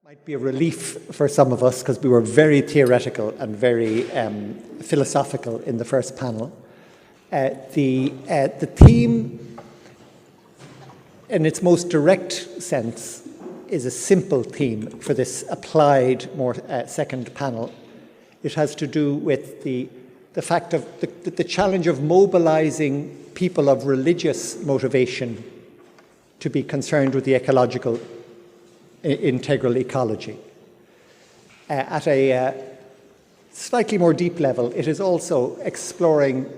Might be a relief for some of us because we were very theoretical and very philosophical in the first panel. The theme, in its most direct sense, is a simple theme for this applied, more second panel. It has to do with the fact of the challenge of mobilizing people of religious motivation to be concerned with the ecological integral ecology. At a slightly more deep level, it is also exploring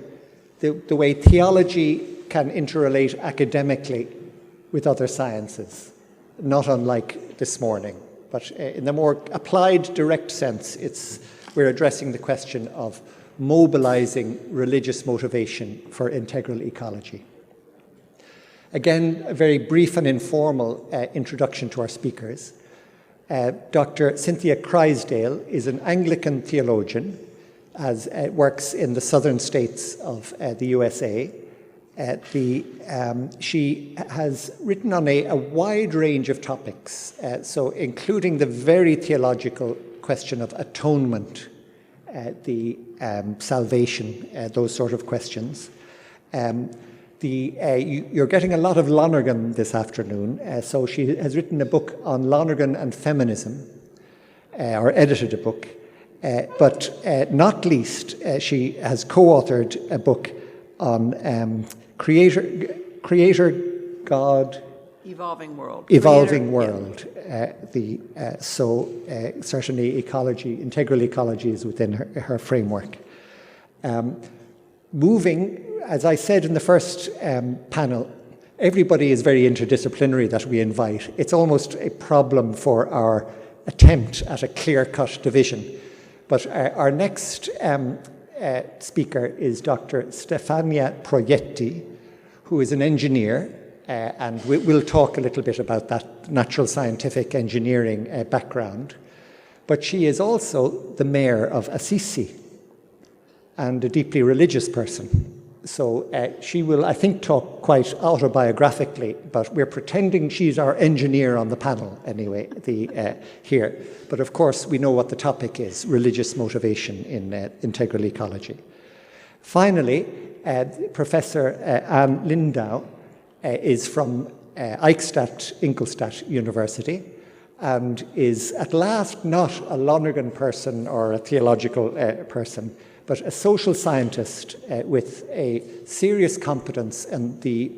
the way theology can interrelate academically with other sciences, not unlike this morning. But in the more applied, direct sense, we're addressing the question of mobilizing religious motivation for integral ecology. Again, a very brief and informal introduction to our speakers. Dr. Cynthia Crysdale is an Anglican theologian, works in the southern states of the USA. She has written on a wide range of topics, so including the very theological question of atonement, the salvation, those sort of questions. You're getting a lot of Lonergan this afternoon, so she has written a book on Lonergan and feminism, or edited a book, but not least, she has co-authored a book on Creator God, Evolving World. Evolving World. Yeah. Certainly ecology, integral ecology is within her framework. As I said in the first panel, everybody is very interdisciplinary that we invite. It's almost a problem for our attempt at a clear-cut division. But our next speaker is Dr. Stefania Progetti, who is an engineer, and we'll talk a little bit about that natural scientific engineering background. But she is also the mayor of Assisi and a deeply religious person. So she will, I think, talk quite autobiographically, but we're pretending she's our engineer on the panel anyway, here. But of course, we know what the topic is, religious motivation in integral ecology. Finally, Professor Anne Lindau is from Ingolstadt University and is at last not a Lonergan person or a theological person, but a social scientist with a serious competence in the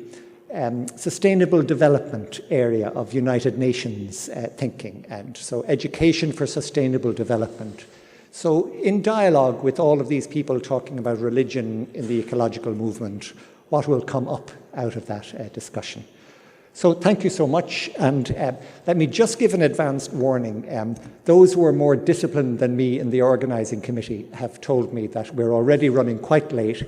sustainable development area of United Nations thinking, and so education for sustainable development. So in dialogue with all of these people talking about religion in the ecological movement, what will come up out of that discussion? So thank you so much, and let me just give an advanced warning. Those who are more disciplined than me in the organising committee have told me that we're already running quite late.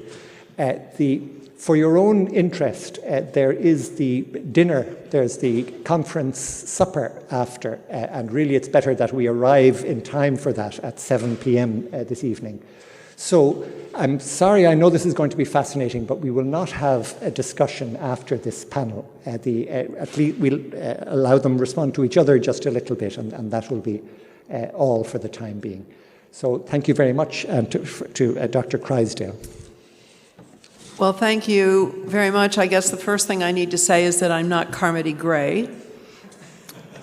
For your own interest, there is the dinner, there's the conference supper after, and really it's better that we arrive in time for that at 7 p.m. This evening. So I'm sorry, I know this is going to be fascinating, but we will not have a discussion after this panel. At least we'll allow them respond to each other just a little bit, and that will be all for the time being. So thank you very much, and to Dr. Crysdale. Well, thank you very much. I guess the first thing I need to say is that I'm not Carmody Gray,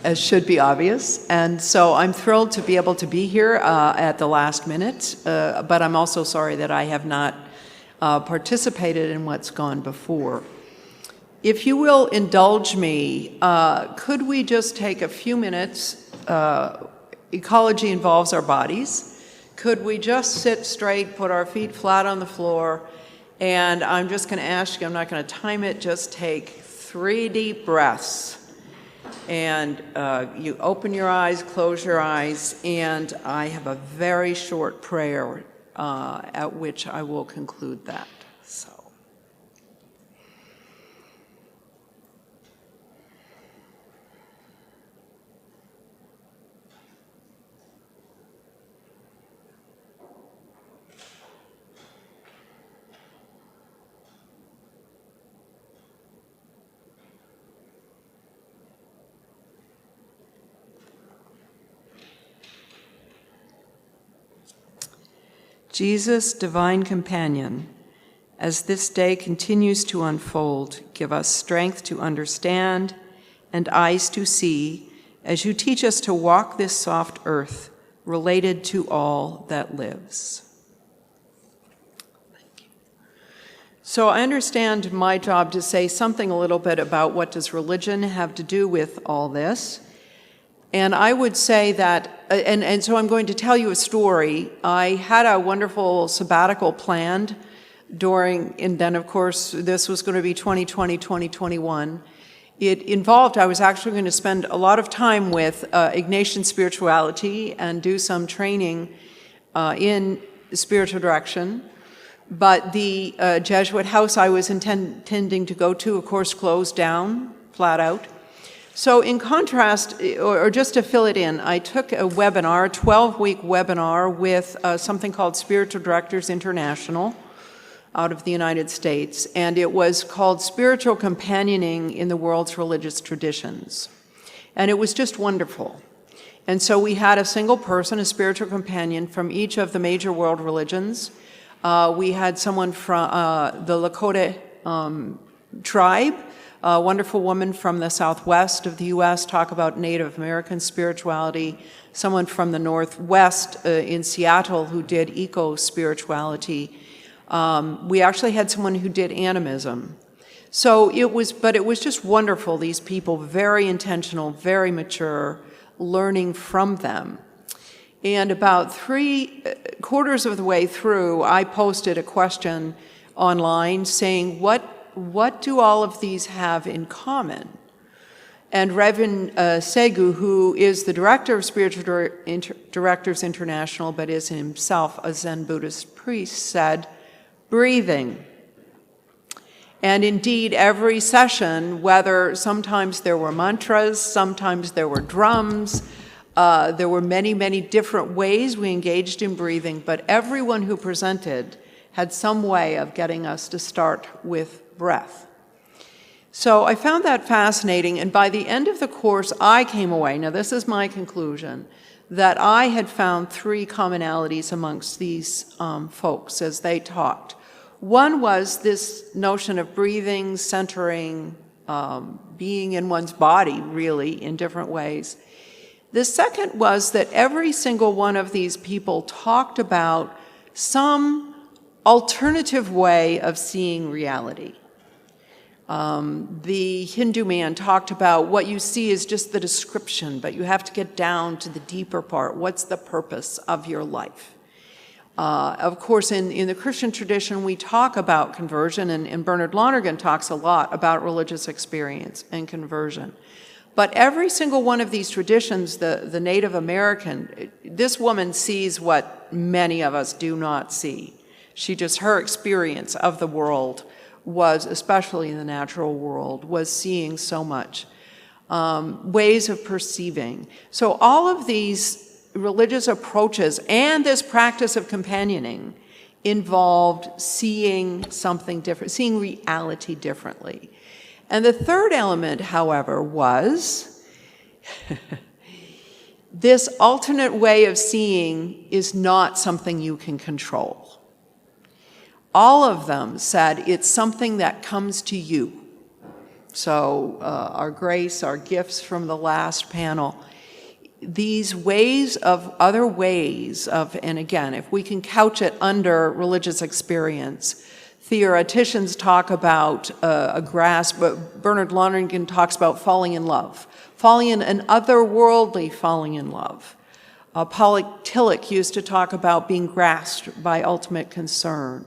as should be obvious. And so I'm thrilled to be able to be here at the last minute, but I'm also sorry that I have not participated in what's gone before. If you will indulge me, could we just take a few minutes? Ecology involves our bodies. Could we just sit straight, put our feet flat on the floor, and I'm just going to ask you, I'm not going to time it, just take 3 deep breaths. And you open your eyes, close your eyes, and I have a very short prayer at which I will conclude that. So. Jesus, divine companion, as this day continues to unfold, give us strength to understand and eyes to see as you teach us to walk this soft earth related to all that lives. Thank you. So I understand my job to say something a little bit about what does religion have to do with all this. And I would say that, and so I'm going to tell you a story. I had a wonderful sabbatical planned and then of course this was going to be 2020, 2021. It involved, I was actually going to spend a lot of time with Ignatian spirituality and do some training in spiritual direction. But the Jesuit house I was intending to go to, of course, closed down, flat out. So in contrast, or just to fill it in, I took a webinar, a 12-week webinar with something called Spiritual Directors International out of the United States, and it was called Spiritual Companioning in the World's Religious Traditions. And it was just wonderful. And so we had a single person, a spiritual companion from each of the major world religions. We had someone from the Lakota tribe, a wonderful woman from the southwest of the U.S. talk about Native American spirituality, someone from the northwest in Seattle who did eco-spirituality. We actually had someone who did animism. So it was just wonderful, these people, very intentional, very mature, learning from them. And about 3/4 of the way through, I posted a question online saying, what do all of these have in common? And Reverend Segu, who is the director of Spiritual Directors International, but is himself a Zen Buddhist priest, said, breathing. And indeed, every session, whether sometimes there were mantras, sometimes there were drums, there were many, many different ways we engaged in breathing, but everyone who presented had some way of getting us to start with breath. So I found that fascinating, and by the end of the course, I came away, now this is my conclusion, that I had found 3 commonalities amongst these folks as they talked. One was this notion of breathing, centering, being in one's body, really, in different ways. The second was that every single one of these people talked about some alternative way of seeing reality. The Hindu man talked about what you see is just the description, but you have to get down to the deeper part. What's the purpose of your life? Of course, in the Christian tradition, we talk about conversion, and Bernard Lonergan talks a lot about religious experience and conversion. But every single one of these traditions, the Native American, this woman sees what many of us do not see. Her experience of the world was, especially in the natural world, was seeing so much. Ways of perceiving. So all of these religious approaches and this practice of companioning involved seeing something different, seeing reality differently. And the third element, however, was this alternate way of seeing is not something you can control. All of them said it's something that comes to you. So our grace, our gifts from the last panel, these other ways of, and again, if we can couch it under religious experience, theoreticians talk about a grasp, but Bernard Lonergan talks about falling in love, falling in an otherworldly falling in love. Paul Tillich used to talk about being grasped by ultimate concern.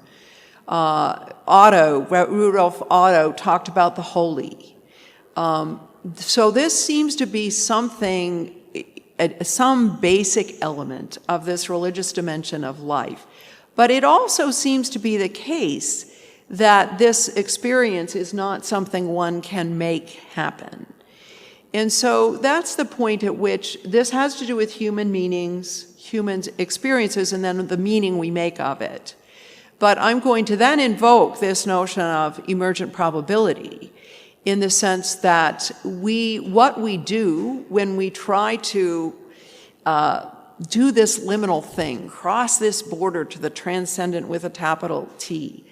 Rudolf Otto talked about the holy. So this seems to be something, some basic element of this religious dimension of life. But it also seems to be the case that this experience is not something one can make happen. And so that's the point at which this has to do with human meanings, human experiences, and then the meaning we make of it. But I'm going to then invoke this notion of emergent probability in the sense that what we do when we try to do this liminal thing, cross this border to the transcendent with a capital T.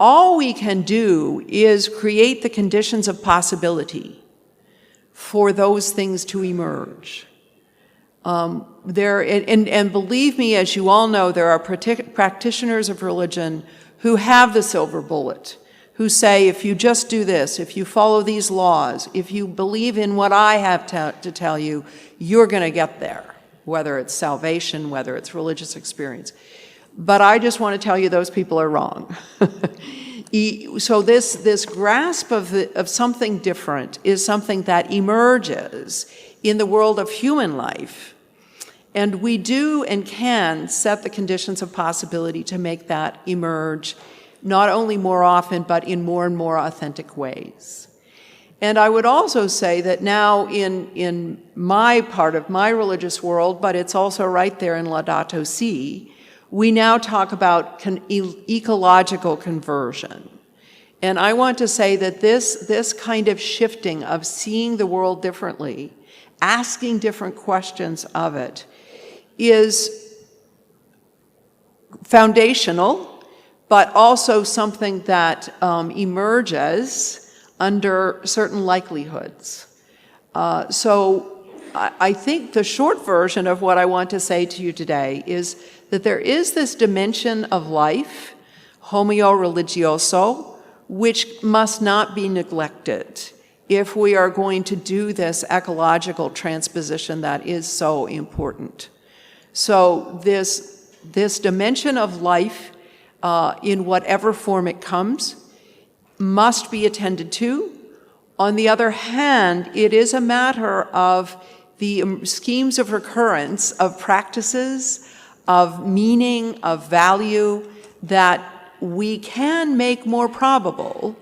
All we can do is create the conditions of possibility for those things to emerge. And believe me, as you all know, there are practitioners of religion who have the silver bullet, who say, if you just do this, if you follow these laws, if you believe in what I have to tell you, you're going to get there, whether it's salvation, whether it's religious experience. But I just want to tell you those people are wrong. So this grasp of something different is something that emerges in the world of human life. And we do and can set the conditions of possibility to make that emerge not only more often, but in more and more authentic ways. And I would also say that now in my part of my religious world, but it's also right there in Laudato Si, we now talk about ecological conversion. And I want to say that this kind of shifting of seeing the world differently, asking different questions of it, is foundational, but also something that emerges under certain likelihoods. So I think the short version of what I want to say to you today is that there is this dimension of life, homeo religioso, which must not be neglected if we are going to do this ecological transposition that is so important. So this dimension of life, in whatever form it comes, must be attended to. On the other hand, it is a matter of the schemes of recurrence, of practices, of meaning, of value, that we can make more probable,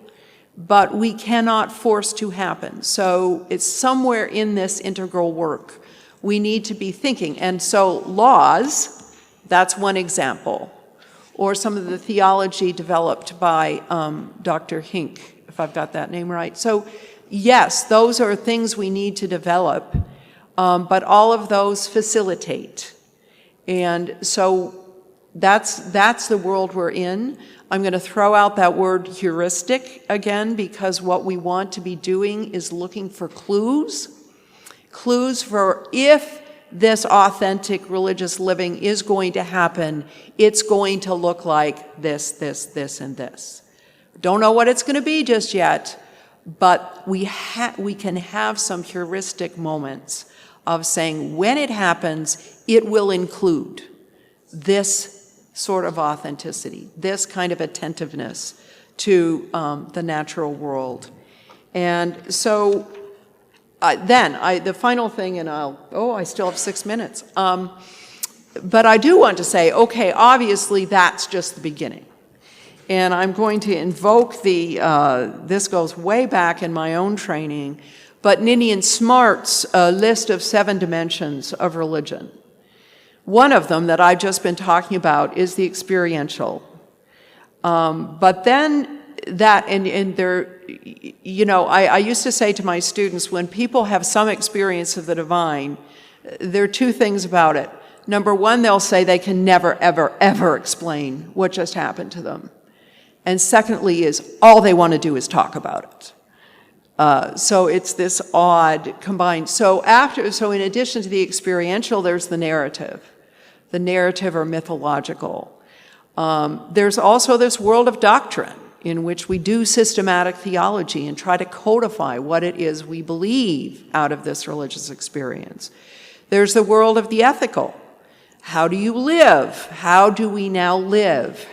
but we cannot force to happen. So it's somewhere in this integral work we need to be thinking. And so laws, that's one example. Or some of the theology developed by Dr. Hink, if I've got that name right. So yes, those are things we need to develop, but all of those facilitate. And so that's the world we're in. I'm going to throw out that word heuristic again, because what we want to be doing is looking for clues for if this authentic religious living is going to happen, it's going to look like this, and this. Don't know what it's going to be just yet, but we can have some heuristic moments of saying when it happens, it will include this sort of authenticity, this kind of attentiveness to the natural world. And so the final thing, and I still have 6 minutes. But I do want to say, okay, obviously that's just the beginning. And I'm going to invoke this goes way back in my own training, but Ninian Smart's list of 7 dimensions of religion. One of them that I've just been talking about is the experiential. But then that, and there, I used to say to my students, when people have some experience of the divine, there are 2 things about it. Number one, they'll say they can never, ever, ever explain what just happened to them. And secondly is all they want to do is talk about it. So it's this odd combined. So in addition to the experiential, there's the narrative or mythological. There's also this world of doctrine in which we do systematic theology and try to codify what it is we believe out of this religious experience. There's the world of the ethical. How do you live? How do we now live?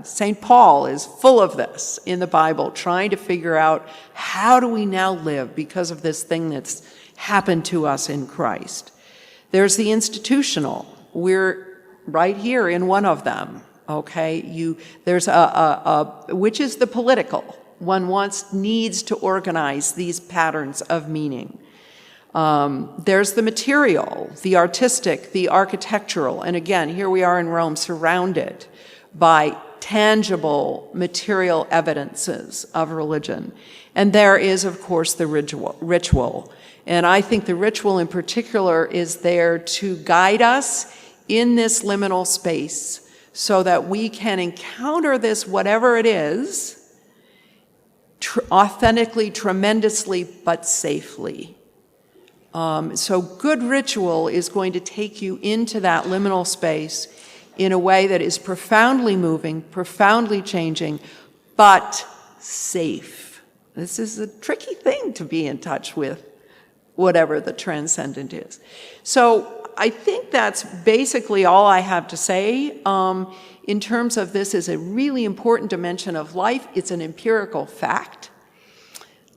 St. Paul is full of this in the Bible, trying to figure out how do we now live because of this thing that's happened to us in Christ. There's the institutional. We're right here in one of them, okay? There's which is the political. One needs to organize these patterns of meaning. There's the material, the artistic, the architectural, and again, here we are in Rome, surrounded by tangible, material evidences of religion. And there is, of course, the ritual. And I think the ritual in particular is there to guide us in this liminal space so that we can encounter this, whatever it is, authentically, tremendously, but safely. So good ritual is going to take you into that liminal space in a way that is profoundly moving, profoundly changing, but safe. This is a tricky thing to be in touch with, whatever the transcendent is. So I think that's basically all I have to say. In terms of this is a really important dimension of life. It's an empirical fact.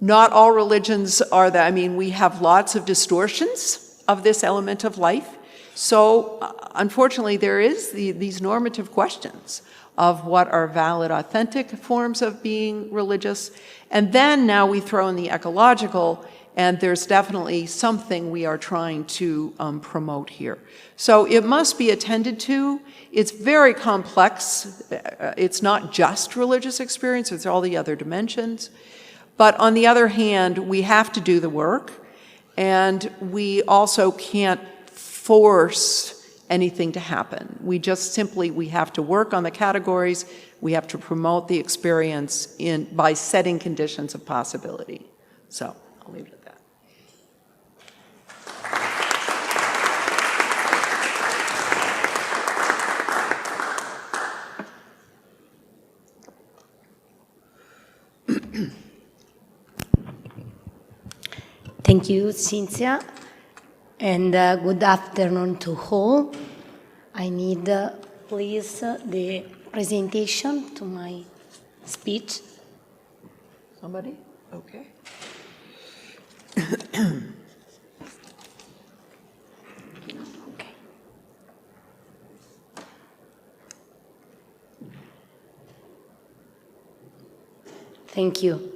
Not all religions are that. I mean, we have lots of distortions of this element of life. So unfortunately, there is these normative questions of what are valid, authentic forms of being religious. And then now we throw in the ecological, and there's definitely something we are trying to promote here. So it must be attended to. It's very complex. It's not just religious experience, it's all the other dimensions. But on the other hand, we have to do the work, and we also can't force anything to happen. We just simply, we have to work on the categories, we have to promote the experience by setting conditions of possibility. So I'll leave it at that. Thank you, Cynthia, and good afternoon to all. I need, please, the presentation to my speech. Somebody? Okay. Okay. Thank you.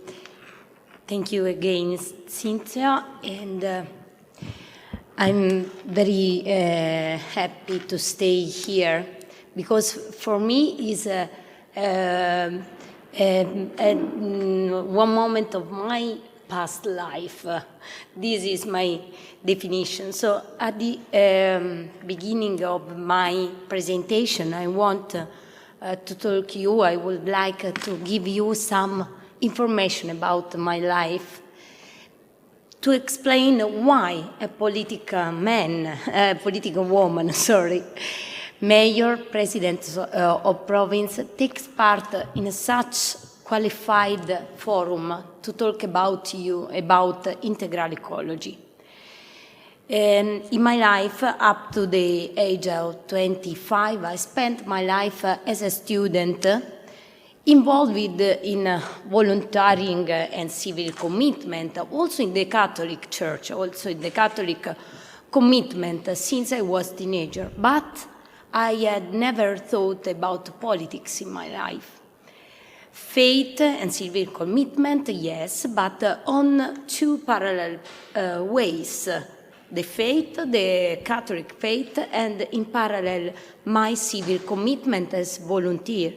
Thank you again, Cynthia, and I'm very happy to stay here because for me is one moment of my past life. This is my definition. So at the beginning of my presentation, I want to talk to you. I would like to give you some information about my life to explain why a political woman, mayor, president of province, takes part in such qualified forum to talk about integral ecology. And in my life, up to the age of 25, I spent my life as a student involved in volunteering and civil commitment, also in the Catholic Church, also in the Catholic commitment since I was a teenager. But I had never thought about politics in my life. Faith and civil commitment, yes, but on two parallel ways. The faith, the Catholic faith, and in parallel, my civil commitment as volunteer.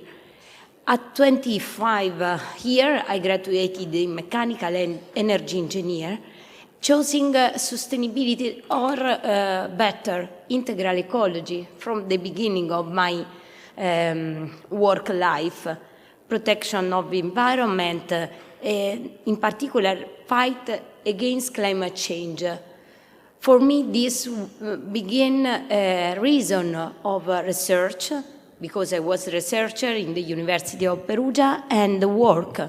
At 25 here, I graduated in mechanical and energy engineer, choosing sustainability or better, integral ecology from the beginning of my work life, protection of the environment, in particular, fight against climate change. For me, this began a reason of research, because I was a researcher in the University of Perugia, and work.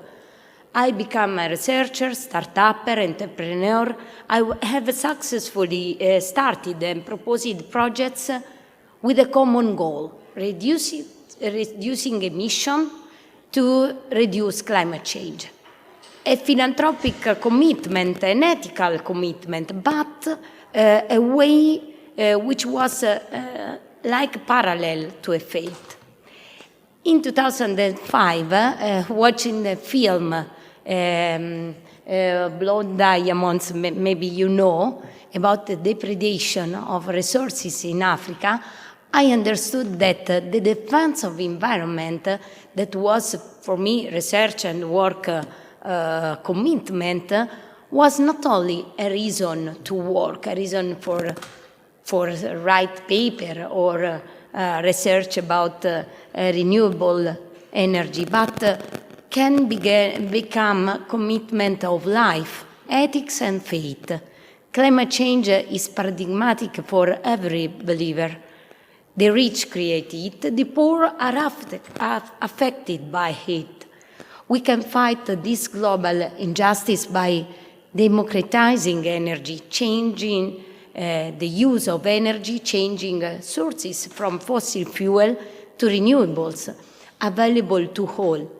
I became a researcher, start-upper, entrepreneur. I have successfully started and proposed projects with a common goal, reducing emission to reduce climate change. A philanthropic commitment, an ethical commitment, but a way which was like parallel to a faith. In 2005, watching the film Blood Diamonds, maybe you know, about the depredation of resources in Africa, I understood that the defense of environment, that was for me research and work commitment, was not only a reason to work, a reason for write paper or research about renewable energy, but can become commitment of life, ethics and faith. Climate change is paradigmatic for every believer. The rich create it, the poor are affected by it. We can fight this global injustice by democratizing energy, changing the use of energy, changing sources from fossil fuel to renewables, available to all.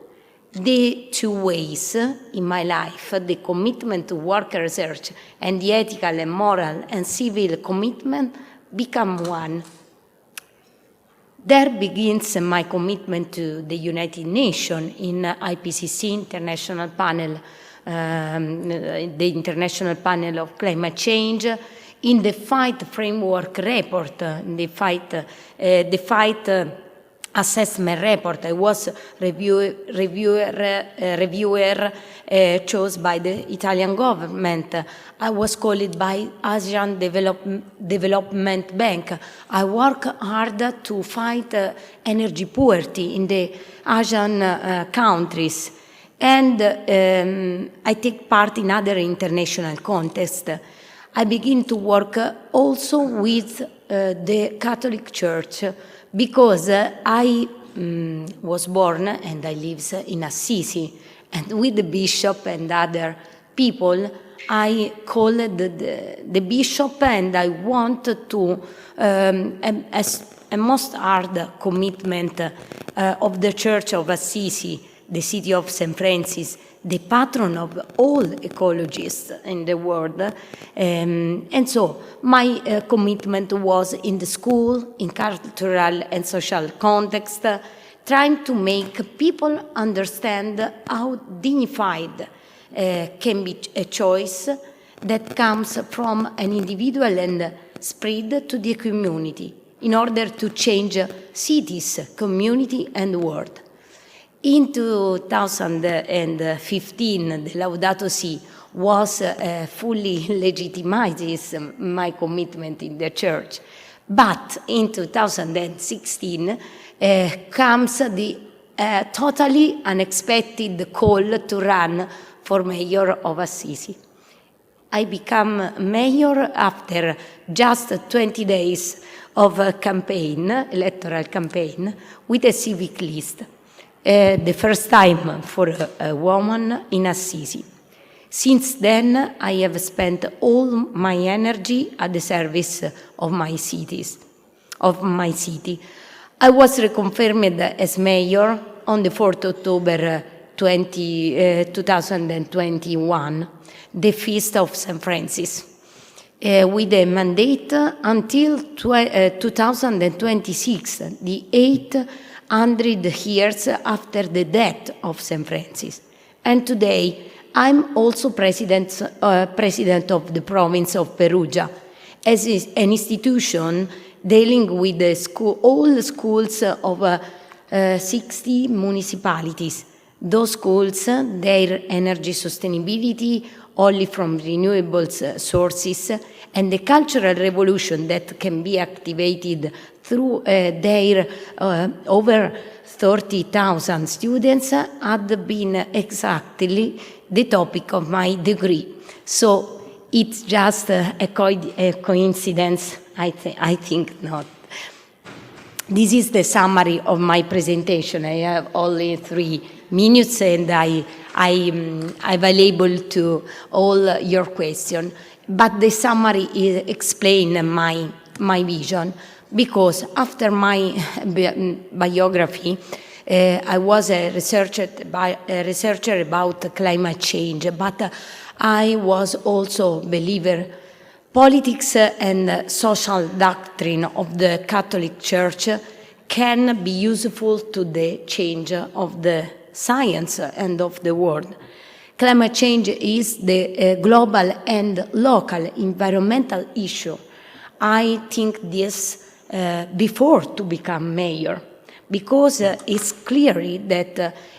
The two ways in my life, the commitment to work research and the ethical and moral and civil commitment, become one. There begins my commitment to the United Nations in IPCC International Panel, the International Panel of Climate Change, in the Fight Framework Report, the Fight Assessment Report. I was reviewer chosen by the Italian government. I was called by Asian Development Bank. I work hard to fight energy poverty in the Asian countries. And I take part in other international contests. I begin to work also with the Catholic Church, because I was born and I live in Assisi, and with the bishop and other people, I called the bishop, and I want to a most hard commitment of the Church of Assisi, the city of St. Francis, the patron of all ecologists in the world. And so my commitment was in the school, in cultural and social context, trying to make people understand how dignified can be a choice that comes from an individual and spread to the community in order to change cities, community, and world. In 2015, the Laudato Si was fully legitimizes my commitment in the church. But in 2016 comes the totally unexpected call to run for mayor of Assisi. I become mayor after just 20 days of a campaign, electoral campaign, with a civic list. The first time for a woman in Assisi. Since then, I have spent all my energy at the service of my city. I was reconfirmed as mayor on the 4th October 2021, the feast of St. Francis, with a mandate until 2026, the 800 years after the death of St. Francis. And today, I'm also president of the province of Perugia, as an institution dealing with all the schools of 60 municipalities. Those schools, their energy sustainability only from renewable sources, and the cultural revolution that can be activated through their over 30,000 students had been exactly the topic of my degree. So it's just a coincidence? I think not. This is the summary of my presentation. I have only 3 minutes, and I'm available to all your questions. But the summary explains my vision, because after my biography, I was a researcher about climate change, but I was also a believer. Politics and social doctrine of the Catholic Church can be useful to the change of the science and of the world. Climate change is the global and local environmental issue. I think this before to become mayor, because it's clearly that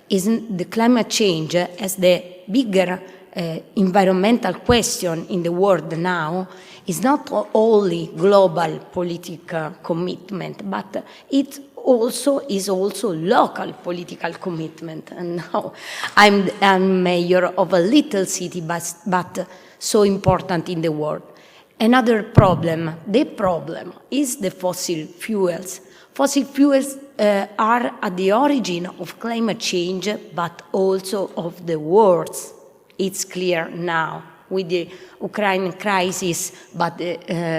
the climate change as the bigger environmental question in the world now is not only global political commitment, but it is also local political commitment. And now I'm mayor of a little city, but so important in the world. Another problem, the problem is the fossil fuels. Fossil fuels are at the origin of climate change, but also of the wars. It's clear now with the Ukraine crisis, but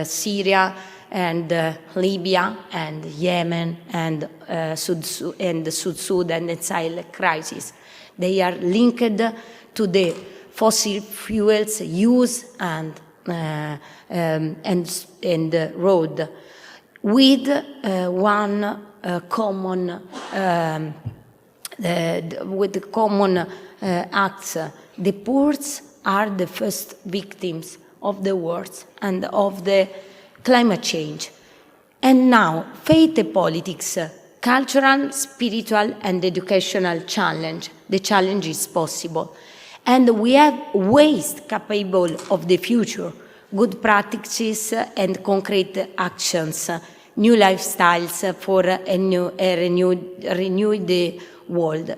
Syria and Libya and Yemen and the South Sudan and Sahel crisis. They are linked to the fossil fuels use and road, with one common acts. The poor are the first victims of the wars and of the climate change. And now, faith and politics, cultural, spiritual, and educational challenge. The challenge is possible. And we have ways capable of the future, good practices and concrete actions, new lifestyles for a renewed world,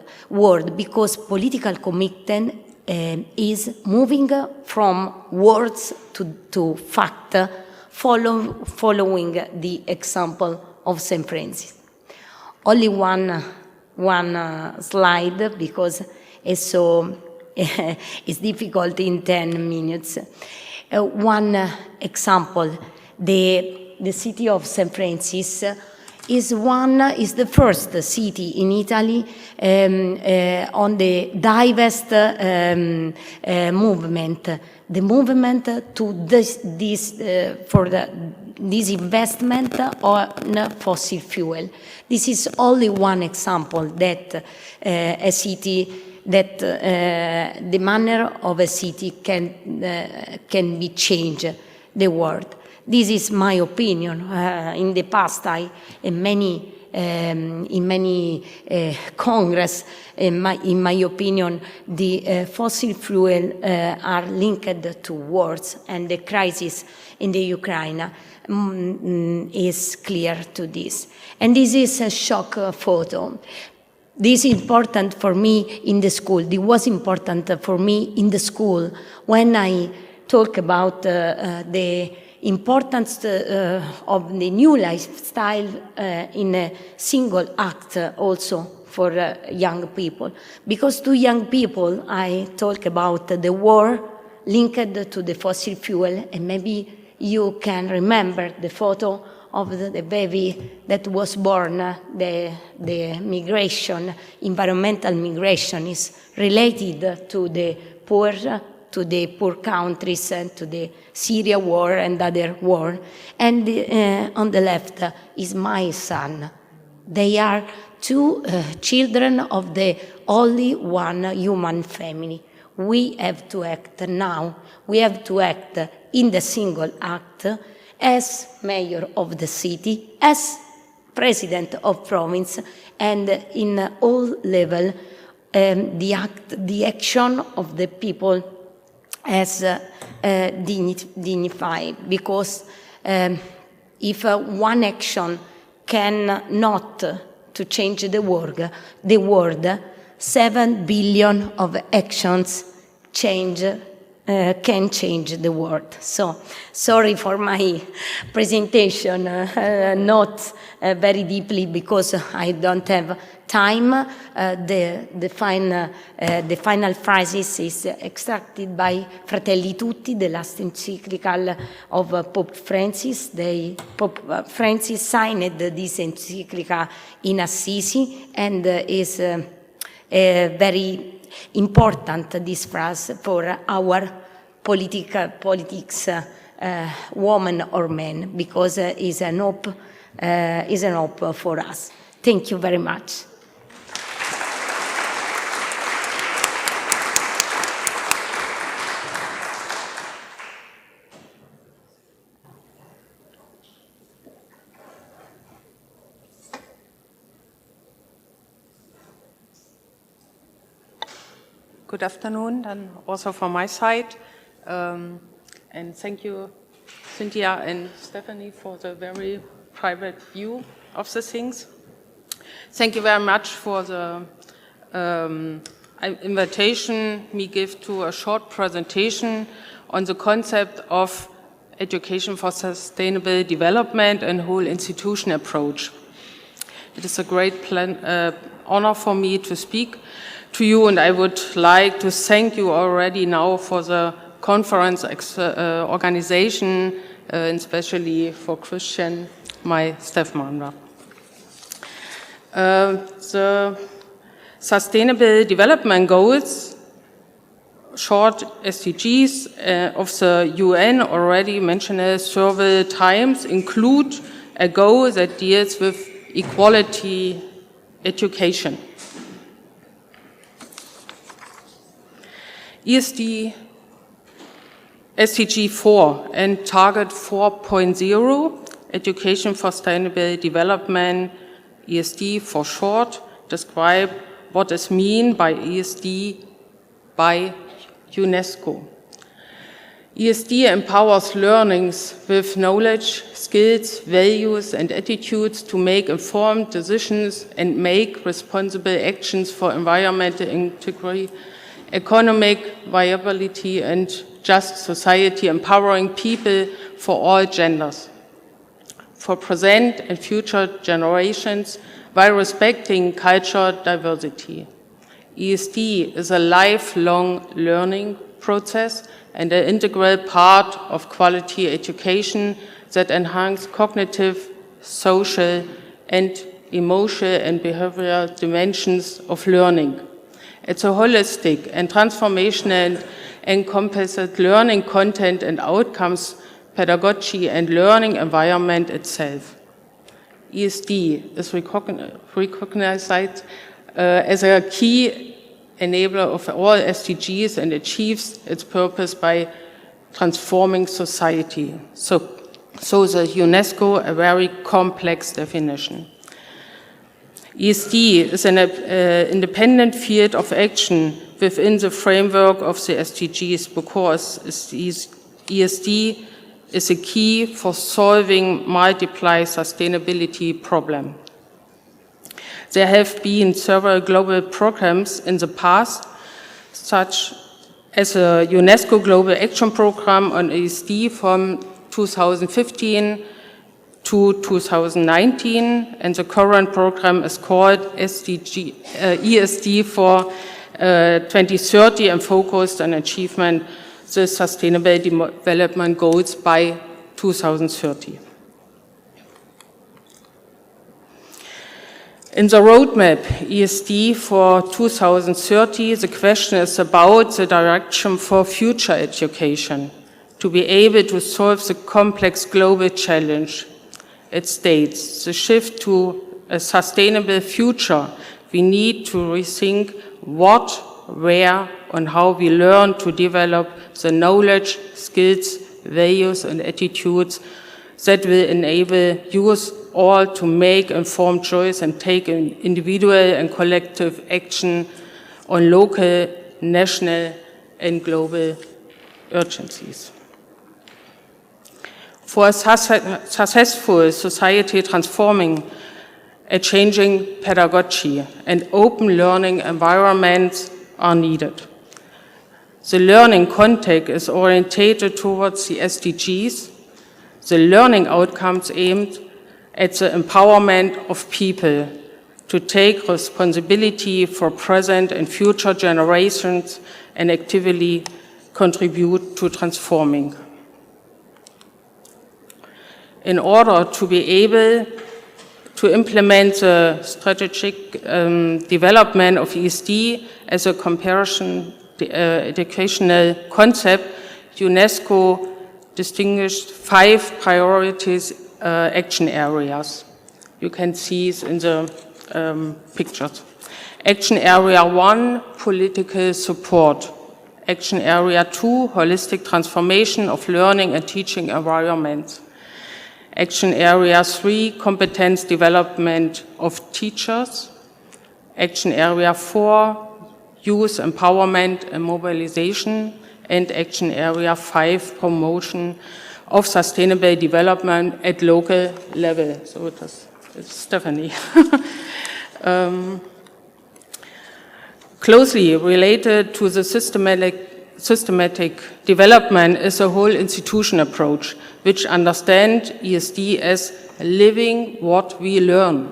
because political commitment is moving from words to fact, following the example of St. Francis. Only one slide, because it's it's difficult in 10 minutes. One example, the city of St. Francis is the first city in Italy on the divest movement. The movement to this investment on fossil fuel. This is only one example that a city that the manner of a city can be changed the world. This is my opinion. In the past, in many Congress, in my opinion, the fossil fuel are linked to wars, and the crisis in the Ukraine is clear to this. And this is a shock photo. This is important for me in the school. It was important for me in the school when I talk about the importance of the new lifestyle in a single act also for young people. Because to young people, I talk about the war linked to the fossil fuel, and maybe you can remember the photo of the baby that was born. The migration, environmental migration, is related to the poor countries and to the Syria war and other war. And on the left is my son. They are two children of the only one human family. We have to act now. We have to act in the single act as mayor of the city, as president of province, and in all level, the action of the people as dignified, because if one action cannot to change the world, 7 billion of actions can change the world. So, sorry for my presentation, not very deeply, because I don't have time. The final phrases is extracted by Fratelli Tutti, the last encyclical of Pope Francis. Pope Francis signed this encyclical in Assisi, and is very important, this phrase, for our politics, woman or man, because is an hope for us. Thank you very much. good afternoon, and also from my side. And thank you, Cynthia and Stephanie, for the very private view of the things. Thank you very much for the invitation me give to a short presentation on the concept of education for sustainable development and whole institution approach. It is a great honor for me to speak to you, and I would like to thank you already now for the conference organization, especially for Christian, my staff member. The Sustainable Development Goals, short SDGs of the UN, already mentioned several times, include a goal that deals with equality education. ESD SDG 4 and Target 4.0, Education for Sustainable Development, ESD for short, describe what is meant by ESD by UNESCO. ESD empowers learnings with knowledge, skills, values, and attitudes to make informed decisions and make responsible actions for environmental integrity, economic viability, and just society, empowering people for all genders, for present and future generations, while respecting cultural diversity. ESD is a lifelong learning process and an integral part of quality education that enhances cognitive, social, and emotional and behavioral dimensions of learning. It's a holistic and transformational and encompasses learning content and outcomes, pedagogy, and learning environment itself. ESD is recognized as a key enabler of all SDGs and achieves its purpose by transforming society. So the UNESCO, a very complex definition. ESD is an independent field of action within the framework of the SDGs because ESD is a key for solving multiple sustainability problems. There have been several global programs in the past, such as a UNESCO Global Action Program on ESD from 2015 to 2019, and the current program is called ESD for 2030 and focused on achievement the Sustainable Development Goals by 2030. In the roadmap ESD for 2030, the question is about the direction for future education to be able to solve the complex global challenge. It states, the shift to a sustainable future, we need to rethink what, where, and how we learn to develop the knowledge, skills, values, and attitudes that will enable youth all to make informed choice and take an individual and collective action on local, national, and global urgencies. For a successful society transforming, a changing pedagogy and open learning environments are needed. The learning context is orientated towards the SDGs, the learning outcomes aimed at the empowerment of people to take responsibility for present and future generations and actively contribute to transforming. In order to be able to implement the strategic development of ESD as a comparison educational concept, UNESCO distinguished 5 priorities action areas. You can see it in the pictures. Action area 1, political support. Action area 2, holistic transformation of learning and teaching environments. Action area 3, competence development of teachers. Action area 4, youth empowerment and mobilization, and Action Area 5, promotion of sustainable development at local level. So it's Stephanie. Closely related to the systematic development is a whole institution approach, which understands ESD as living what we learn.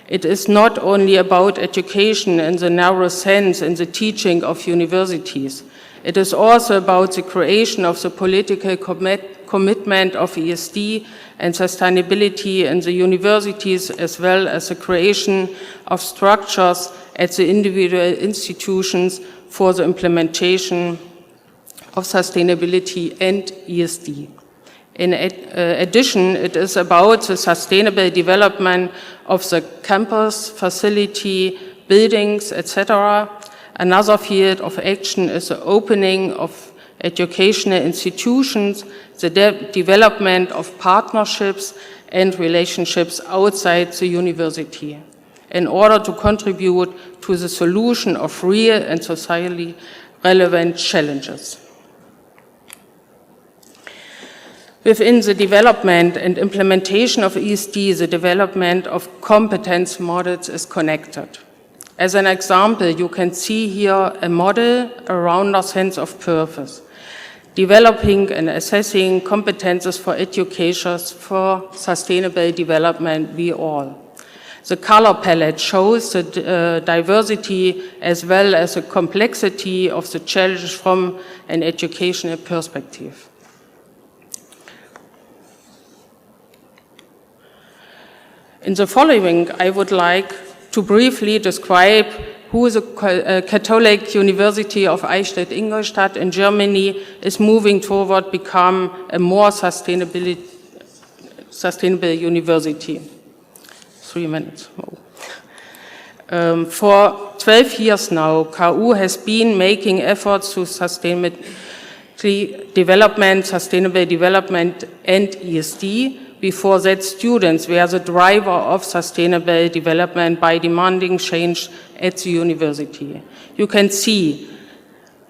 It is not only about education in the narrow sense in the teaching of universities. It is also about the creation of the political commitment of ESD and sustainability in the universities, as well as the creation of structures at the individual institutions for the implementation of sustainability and ESD. In addition, it is about the sustainable development of the campus, facility, buildings, etc. Another field of action is the opening of educational institutions, the development of partnerships and relationships outside the university, in order to contribute to the solution of real and socially relevant challenges. Within the development and implementation of ESD, the development of competence models is connected. As an example, you can see here a model around a sense of purpose, developing and assessing competences for educators for sustainable development, we all. The color palette shows the diversity as well as the complexity of the challenge from an educational perspective. In the following, I would like to briefly describe who the Catholic University of Eichstätt-Ingolstadt in Germany is moving toward become a more sustainable university. 3 minutes. For 12 years now, KU has been making efforts to sustainable development and ESD. Before that, students were the driver of sustainable development by demanding change at the university. You can see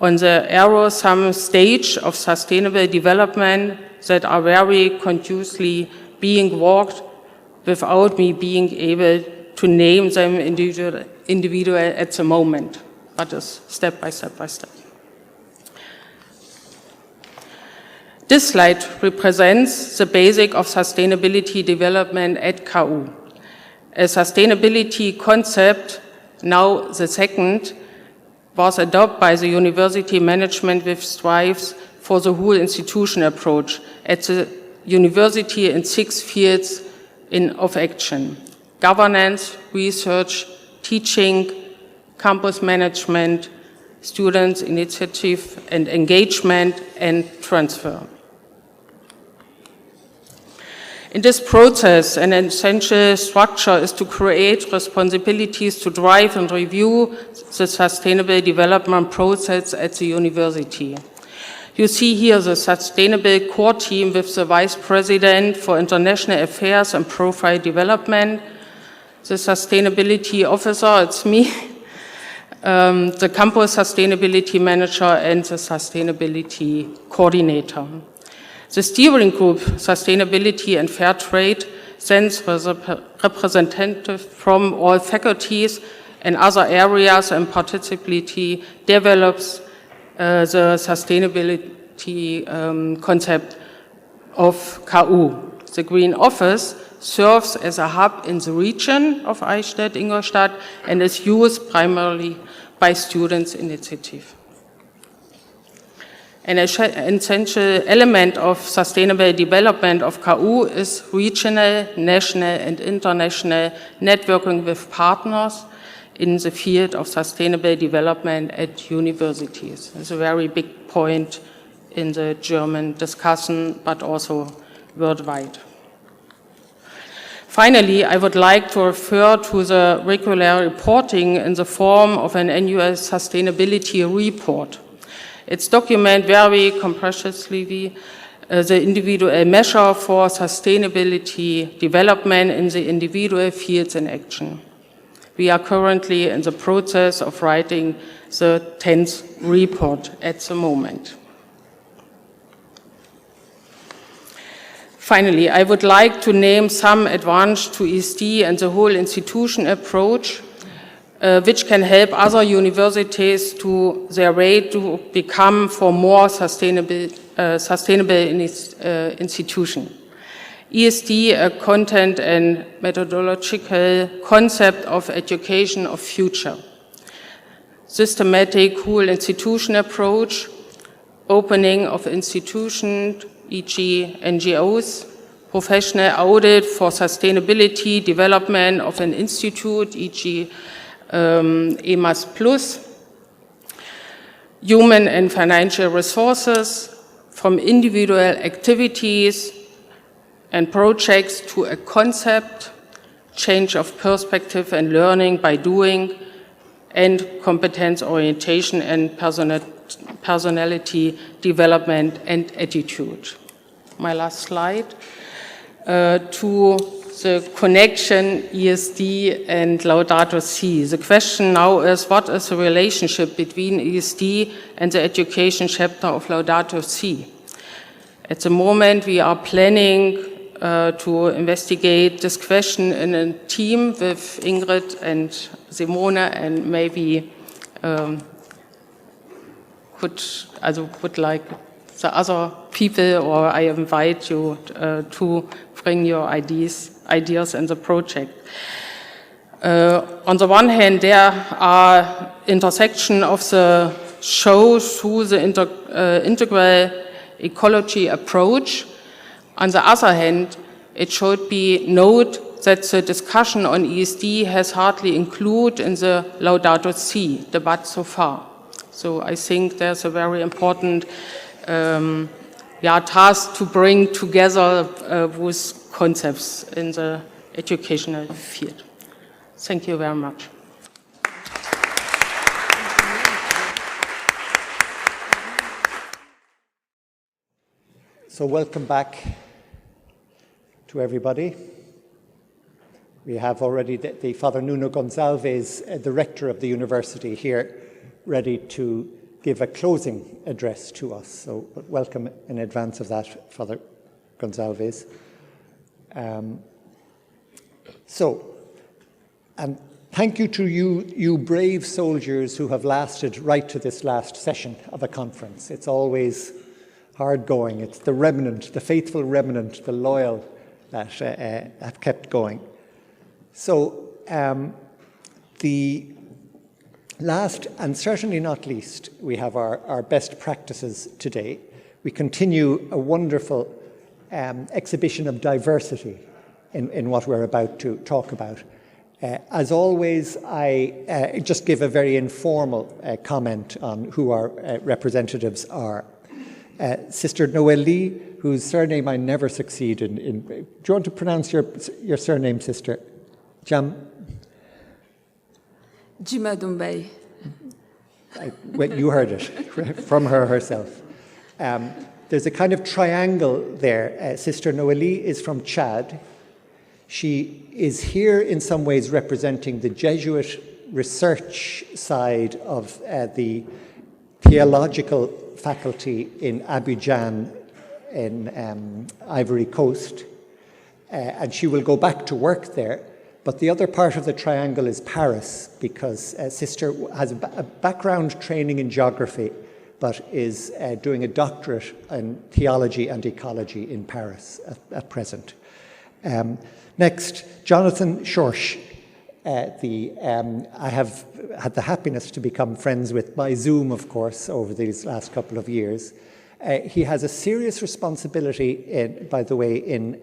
on the arrow some stage of sustainable development that are very continuously being walked without me being able to name them individual at the moment, but it's step by step by step. This slide represents the basic of sustainability development at KU. A sustainability concept, now the second, was adopted by the university management which strives for the whole institution approach at the university in 6 fields of action: governance, research, teaching, campus management, students' initiative and engagement, and transfer. In this process, an essential structure is to create responsibilities to drive and review the sustainable development process at the university. You see here the Sustainable Core Team with the Vice President for International Affairs and Profile Development, the Sustainability Officer, it's me, the Campus Sustainability Manager, and the Sustainability Coordinator. The steering group, Sustainability and Fair Trade, sends representatives from all faculties and other areas, and participability develops the sustainability concept of KU. The Green Office serves as a hub in the region of Eichstätt-Ingolstadt and is used primarily by students' initiative. An essential element of sustainable development of KU is regional, national, and international networking with partners in the field of sustainable development at universities. It's a very big point in the German discussion, but also worldwide. Finally, I would like to refer to the regular reporting in the form of an annual sustainability report. It's document very comprehensively the individual measure for sustainability development in the individual fields in action. we are currently in the process of writing the 10th report at the moment. Finally, I would like to name some advantages to ESD and the whole institution approach, which can help other universities to their way to become for more sustainable institution. ESD, a content and methodological concept of education of future. Systematic whole institution approach, opening of institutions, e.g. NGOs, professional audit for sustainability development of an institute, e.g. EMAS Plus, human and financial resources, from individual activities and projects to a concept, change of perspective and learning by doing, and competence orientation and personality development and attitude. My last slide. To the connection ESD and Laudato Si. The question now is, what is the relationship between ESD and the education chapter of Laudato Si? At the moment, we are planning to investigate this question in a team with Ingrid and Simone, and maybe would like the other people, or I invite you to bring your ideas in the project. On the one hand, there are intersection of the show through the integral ecology approach. On the other hand, it should be noted that the discussion on ESD has hardly included in the Laudato Si debate so far. So I think there's a very important task to bring together those concepts in the educational field. Thank you very much. So welcome back to everybody. We have already the Father Nuno Gonçalves, the rector of the university, here ready to give a closing address to us. So welcome in advance of that, Father Gonçalves. And thank you to you brave soldiers who have lasted right to this last session of a conference. It's always hard going. It's the remnant, the faithful remnant, the loyal that have kept going. So the last, and certainly not least, we have our best practices today. We continue a wonderful exhibition of diversity in what we're about to talk about. As always, I just give a very informal comment on who our representatives are. Sister Noélie, whose surname I never succeed in. Do you want to pronounce your surname, Sister? Jimadumbey. Well, you heard it from her herself. There's a kind of triangle there. Sister Noélie is from Chad. She is here in some ways representing the Jesuit research side of the theological faculty in Abidjan in Ivory Coast. And she will go back to work there. But the other part of the triangle is Paris, because Sister has a background training in geography, but is doing a doctorate in theology and ecology in Paris at present. Next, Jonathan Schorsch. I have had the happiness to become friends with by Zoom, of course, over these last couple of years. He has a serious responsibility, by the way, in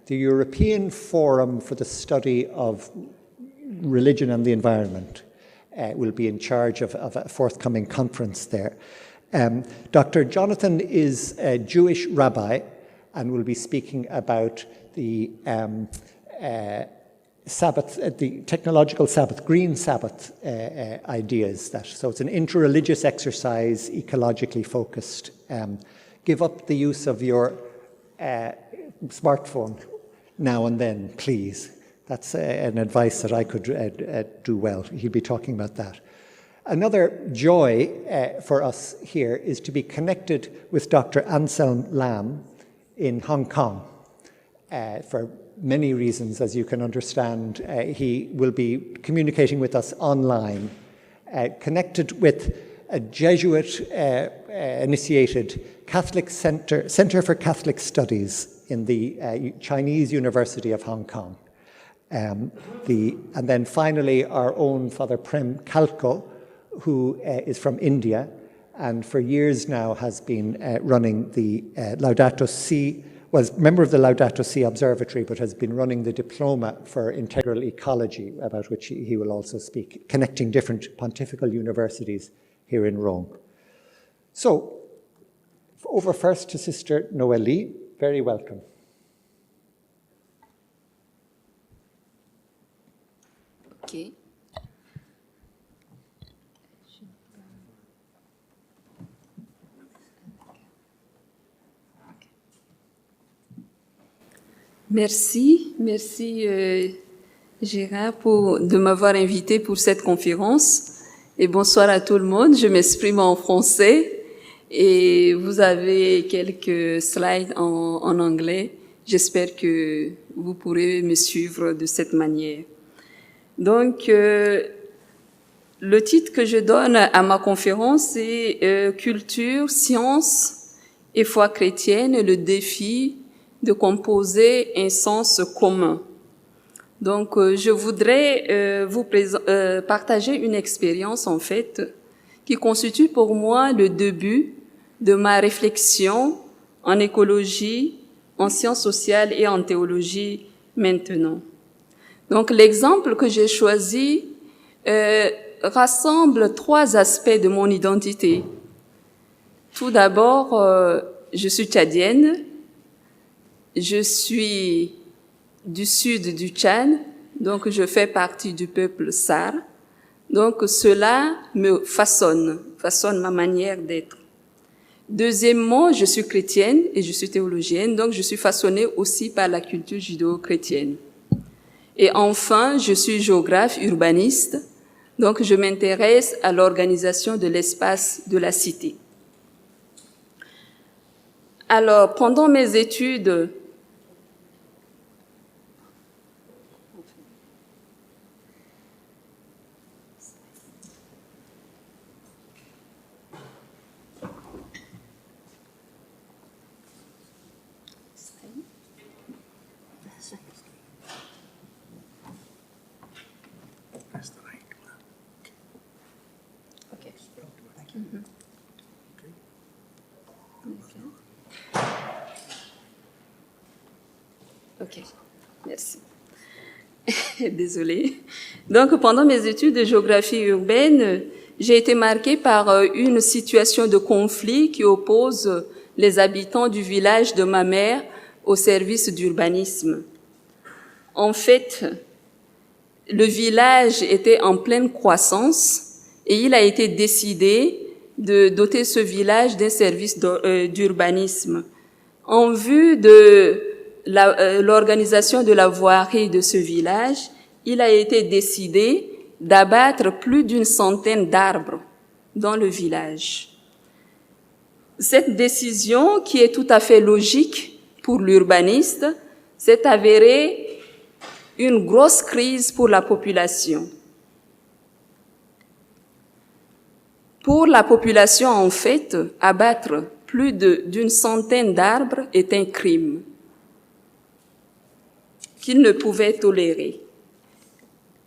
the European Forum for the Study of Religion and the Environment. Will be in charge of a forthcoming conference there. Dr. Jonathan is a Jewish rabbi and will be speaking about the Sabbath, the technological Sabbath, green Sabbath ideas. So it's an interreligious exercise, ecologically focused. Give up the use of your smartphone now and then, please. That's an advice that I could do well. He'll be talking about that. Another joy for us here is to be connected with Dr. Anselm Lam in Hong Kong. For many reasons, as you can understand, he will be communicating with us online, connected with a Jesuit-initiated Catholic Center for Catholic Studies in the Chinese University of Hong Kong. And then finally, our own Father Prem Kalko, who is from India, and for years now has been running the Laudato Si, was a member of the Laudato Si Observatory, but has been running the Diploma for Integral Ecology, about which he will also speak, connecting different pontifical universities here in Rome. So, over first to Sister Noélie. Very welcome. Okay. Merci Gérard de m'avoir invité pour cette conférence. Et bonsoir à tout le monde. Je m'exprime en français et vous avez quelques slides en anglais. J'espère que vous pourrez me suivre de cette manière. Donc, le titre que je donne à ma conférence, c'est Culture, science et foi chrétienne, le défi de composer un sens commun. Donc, je voudrais vous partager une expérience, en fait, qui constitue pour moi le début de ma réflexion en écologie, en sciences sociales et en théologie maintenant. Donc, l'exemple que j'ai choisi rassemble trois aspects de mon identité. Tout d'abord, je suis tchadienne, je suis du sud du Tchad, donc je fais partie du peuple Sar. Donc, cela me façonne ma manière d'être. Deuxièmement, je suis chrétienne et je suis théologienne, donc je suis façonnée aussi par la culture judéo-chrétienne. Et enfin, je suis géographe urbaniste, donc je m'intéresse à l'organisation de l'espace de la cité. Alors, pendant mes études, Ok, merci. Désolée. Donc, pendant mes études de géographie urbaine, j'ai été marquée par une situation de conflit qui oppose les habitants du village de ma mère au service d'urbanisme. En fait, le village était en pleine croissance et il a été décidé de doter ce village d'un service d'urbanisme en vue de l'organisation de la voirie de ce village. Il a été décidé d'abattre plus d'une centaine d'arbres dans le village. Cette décision, qui est tout à fait logique pour l'urbaniste, s'est avérée une grosse crise pour la population. Pour la population, en fait, abattre plus d'une centaine d'arbres est un crime qu'ils ne pouvaient tolérer.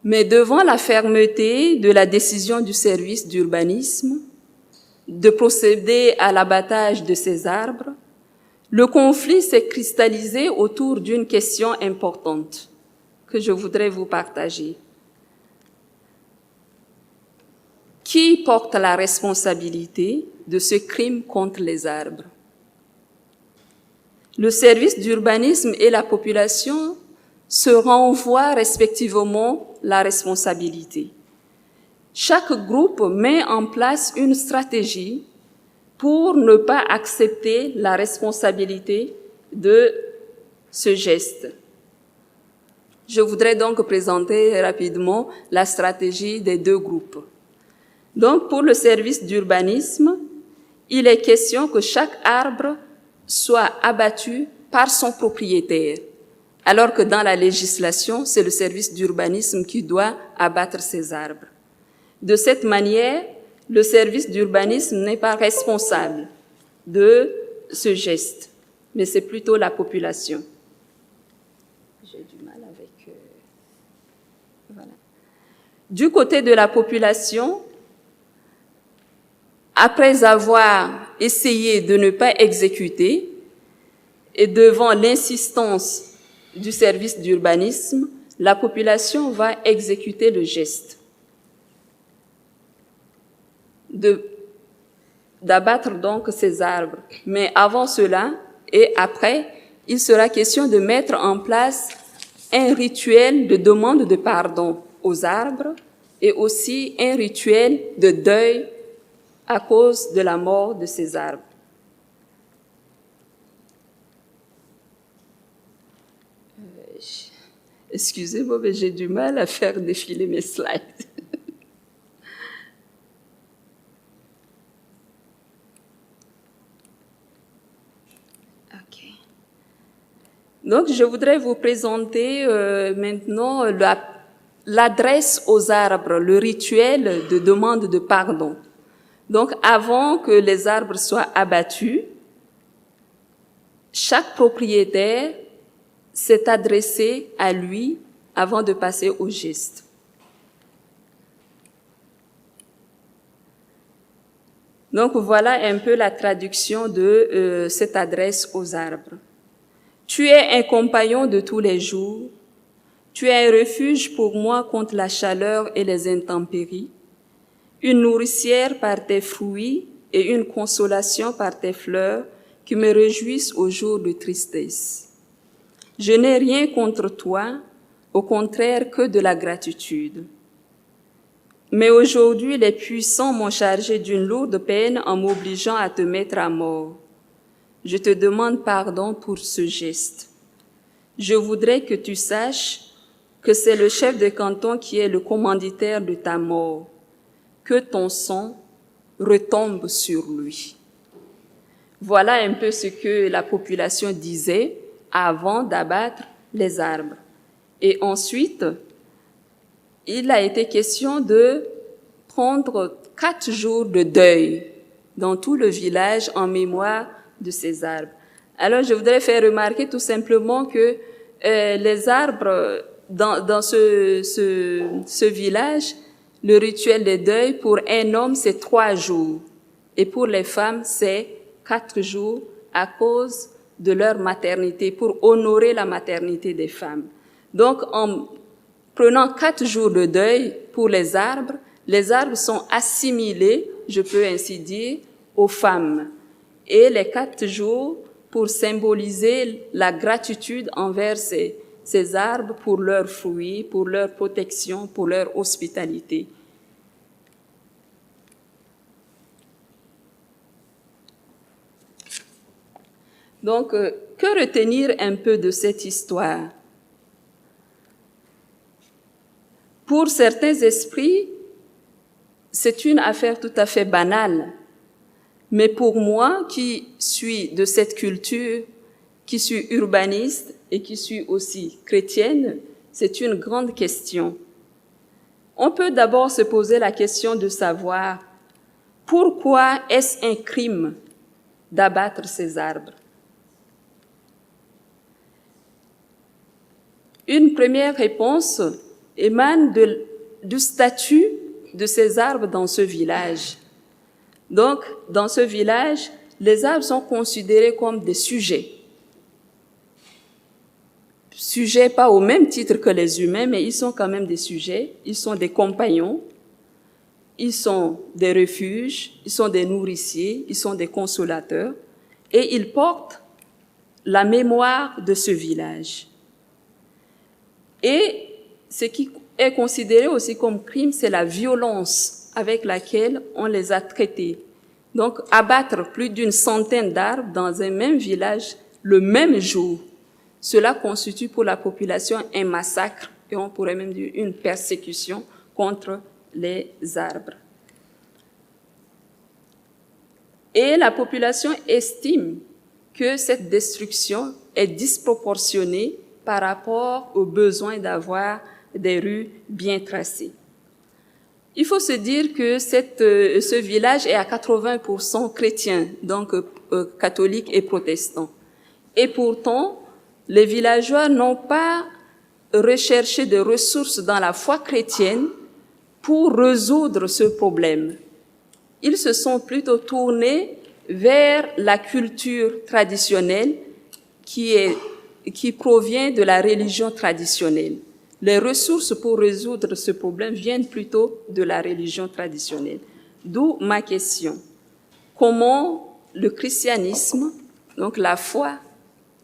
Mais devant la fermeté de la décision du service d'urbanisme de procéder à l'abattage de ces arbres, le conflit s'est cristallisé autour d'une question importante que je voudrais vous partager. Qui porte la responsabilité de ce crime contre les arbres? Le service d'urbanisme et la population se renvoient respectivement la responsabilité. Chaque groupe met en place une stratégie pour ne pas accepter la responsabilité de ce geste. Je voudrais donc présenter rapidement la stratégie des deux groupes. Donc, pour le service d'urbanisme, il est question que chaque arbre soit abattu par son propriétaire, alors que dans la législation, c'est le service d'urbanisme qui doit abattre ces arbres. De cette manière, le service d'urbanisme n'est pas responsable de ce geste, mais c'est plutôt la population. J'ai du mal avec... Voilà. Du côté de la population, après avoir essayé de ne pas exécuter, et devant l'insistance du service d'urbanisme, la population va exécuter le geste d'abattre donc ces arbres. Mais avant cela et après, il sera question de mettre en place un rituel de demande de pardon aux arbres et aussi un rituel de deuil à cause de la mort de ces arbres. Excusez-moi, mais j'ai du mal à faire défiler mes slides. OK. Donc, je voudrais vous présenter maintenant l'adresse aux arbres, le rituel de demande de pardon. Donc, avant que les arbres soient abattus, chaque propriétaire s'est adressé à lui avant de passer au geste. Donc, voilà un peu la traduction de cette adresse aux arbres. Tu es un compagnon de tous les jours. Tu es un refuge pour moi contre la chaleur et les intempéries, une nourricière par tes fruits et une consolation par tes fleurs qui me réjouissent au jour de tristesse. Je n'ai rien contre toi, au contraire que de la gratitude. Mais aujourd'hui, les puissants m'ont chargé d'une lourde peine en m'obligeant à te mettre à mort. Je te demande pardon pour ce geste. Je voudrais que tu saches que c'est le chef de canton qui est le commanditaire de ta mort, que ton sang retombe sur lui. Voilà un peu ce que la population disait avant d'abattre les arbres. Et ensuite, il a été question de prendre 4 jours de deuil dans tout le village en mémoire de ces arbres. Alors, je voudrais faire remarquer tout simplement que les arbres, dans ce village, le rituel de deuil, pour un homme, c'est 3 jours. Et pour les femmes, c'est 4 jours à cause de leur maternité, pour honorer la maternité des femmes. Donc, en prenant 4 jours de deuil pour les arbres sont assimilés, je peux ainsi dire, aux femmes. Et les 4 jours pour symboliser la gratitude envers ces arbres pour leurs fruits, pour leur protection, pour leur hospitalité. Donc, que retenir un peu de cette histoire? Pour certains esprits, c'est une affaire tout à fait banale. Mais pour moi, qui suis de cette culture, qui suis urbaniste et qui suis aussi chrétienne, c'est une grande question. On peut d'abord se poser la question de savoir pourquoi est-ce un crime d'abattre ces arbres? Une première réponse émane du statut de ces arbres dans ce village. Donc, dans ce village, les arbres sont considérés comme des sujets. Sujets pas au même titre que les humains, mais ils sont quand même des sujets. Ils sont des compagnons, ils sont des refuges, ils sont des nourriciers, ils sont des consolateurs, et ils portent la mémoire de ce village. Et ce qui est considéré aussi comme crime, c'est la violence avec laquelle on les a traités. Donc, abattre plus d'100 d'arbres dans un même village le même jour, Cela constitue pour la population un massacre, et on pourrait même dire une persécution contre les arbres. Et la population estime que cette destruction est disproportionnée par rapport au besoin d'avoir des rues bien tracées. Il faut se dire que ce village est à 80% chrétien, donc catholique et protestant. Et pourtant, les villageois n'ont pas recherché de ressources dans la foi chrétienne pour résoudre ce problème. Ils se sont plutôt tournés vers la culture traditionnelle qui provient de la religion traditionnelle. Les ressources pour résoudre ce problème viennent plutôt de la religion traditionnelle. D'où ma question. Comment le christianisme, donc la foi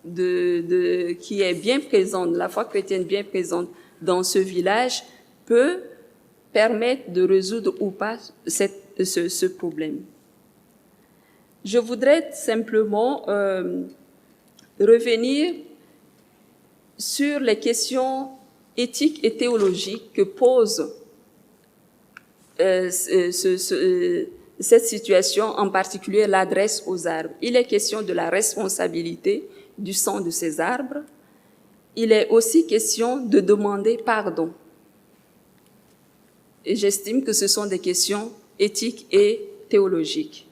qui est bien présente, la foi chrétienne bien présente dans ce village, peut permettre de résoudre ou pas ce problème. Je voudrais simplement revenir sur les questions éthiques et théologiques que pose cette situation, en particulier l'adresse aux arbres. Il est question de la responsabilité du sang de ces arbres. Il est aussi question de demander pardon. Et j'estime que ce sont des questions éthiques et théologiques.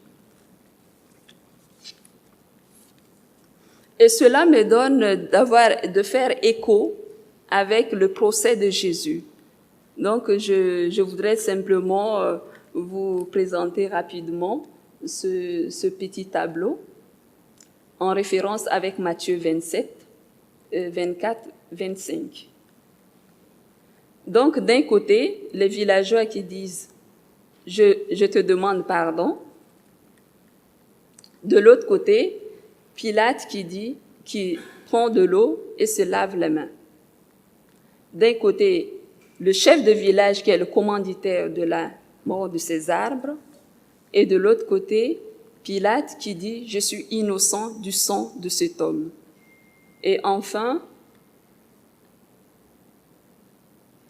Et cela me donne de faire écho avec le procès de Jésus. Donc, je voudrais simplement vous présenter rapidement ce petit tableau en référence avec Matthieu 27, 24, 25. Donc, d'un côté, les villageois qui disent « Je te demande pardon ». De l'autre côté, Pilate qui prend de l'eau et se lave les mains. D'un côté, le chef de village qui est le commanditaire de la mort de ces arbres, et de l'autre côté, Pilate qui dit « Je suis innocent du sang de cet homme ». Et enfin,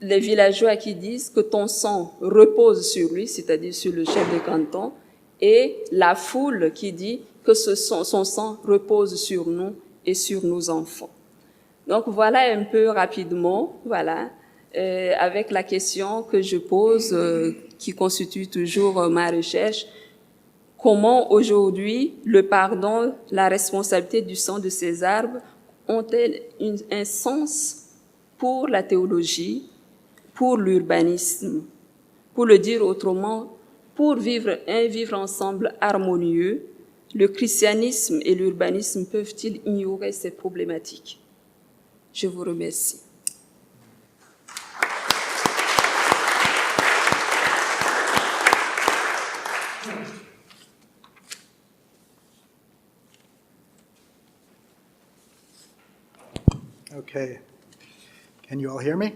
les villageois qui disent que ton sang repose sur lui, c'est-à-dire sur le chef de canton, et la foule qui dit que son sang repose sur nous et sur nos enfants. Donc voilà un peu rapidement, avec la question que je pose, qui constitue toujours ma recherche, comment aujourd'hui le pardon, la responsabilité du sang de ces arbres ont-elles un sens pour la théologie, pour l'urbanisme, pour le dire autrement, pour vivre un vivre ensemble harmonieux, le christianisme et l'urbanisme peuvent-ils ignorer ces problématiques? Je vous remercie. Okay. Can you all hear me?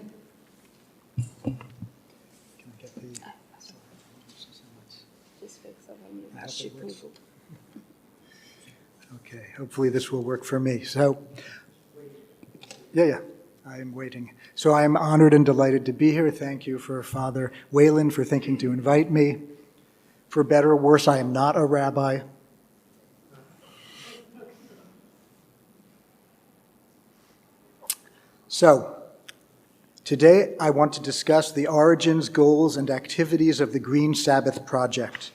Can I get the... I hope it works. Okay, hopefully this will work for me. So, yeah, I'm waiting. So I'm honored and delighted to be here. Thank you for Father Whalen for thinking to invite me. For better or worse, I am not a rabbi. So, today I want to discuss the origins, goals, and activities of the Green Sabbath Project.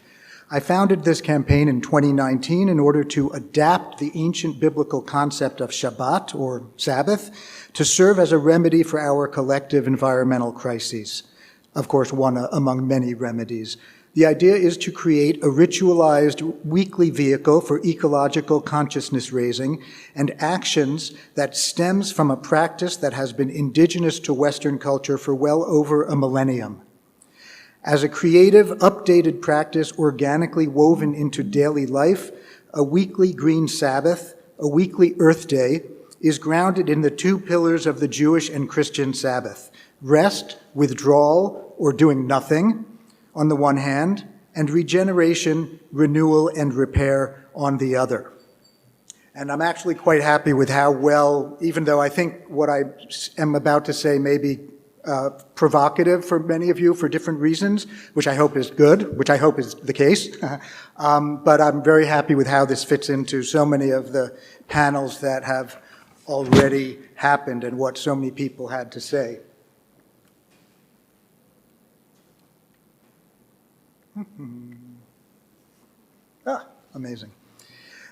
I founded this campaign in 2019 in order to adapt the ancient biblical concept of Shabbat, or Sabbath, to serve as a remedy for our collective environmental crises. Of course, one among many remedies. The idea is to create a ritualized weekly vehicle for ecological consciousness raising and actions that stems from a practice that has been indigenous to Western culture for well over a millennium. As a creative, updated practice organically woven into daily life, a weekly Green Sabbath, a weekly Earth Day, is grounded in the two pillars of the Jewish and Christian Sabbath: rest, withdrawal, or doing nothing, on the one hand, and regeneration, renewal, and repair on the other. And I'm actually quite happy with how well, even though I think what I am about to say may be provocative for many of you for different reasons, which I hope is good, which I hope is the case. But I'm very happy with how this fits into so many of the panels that have already happened and what so many people had to say. Amazing.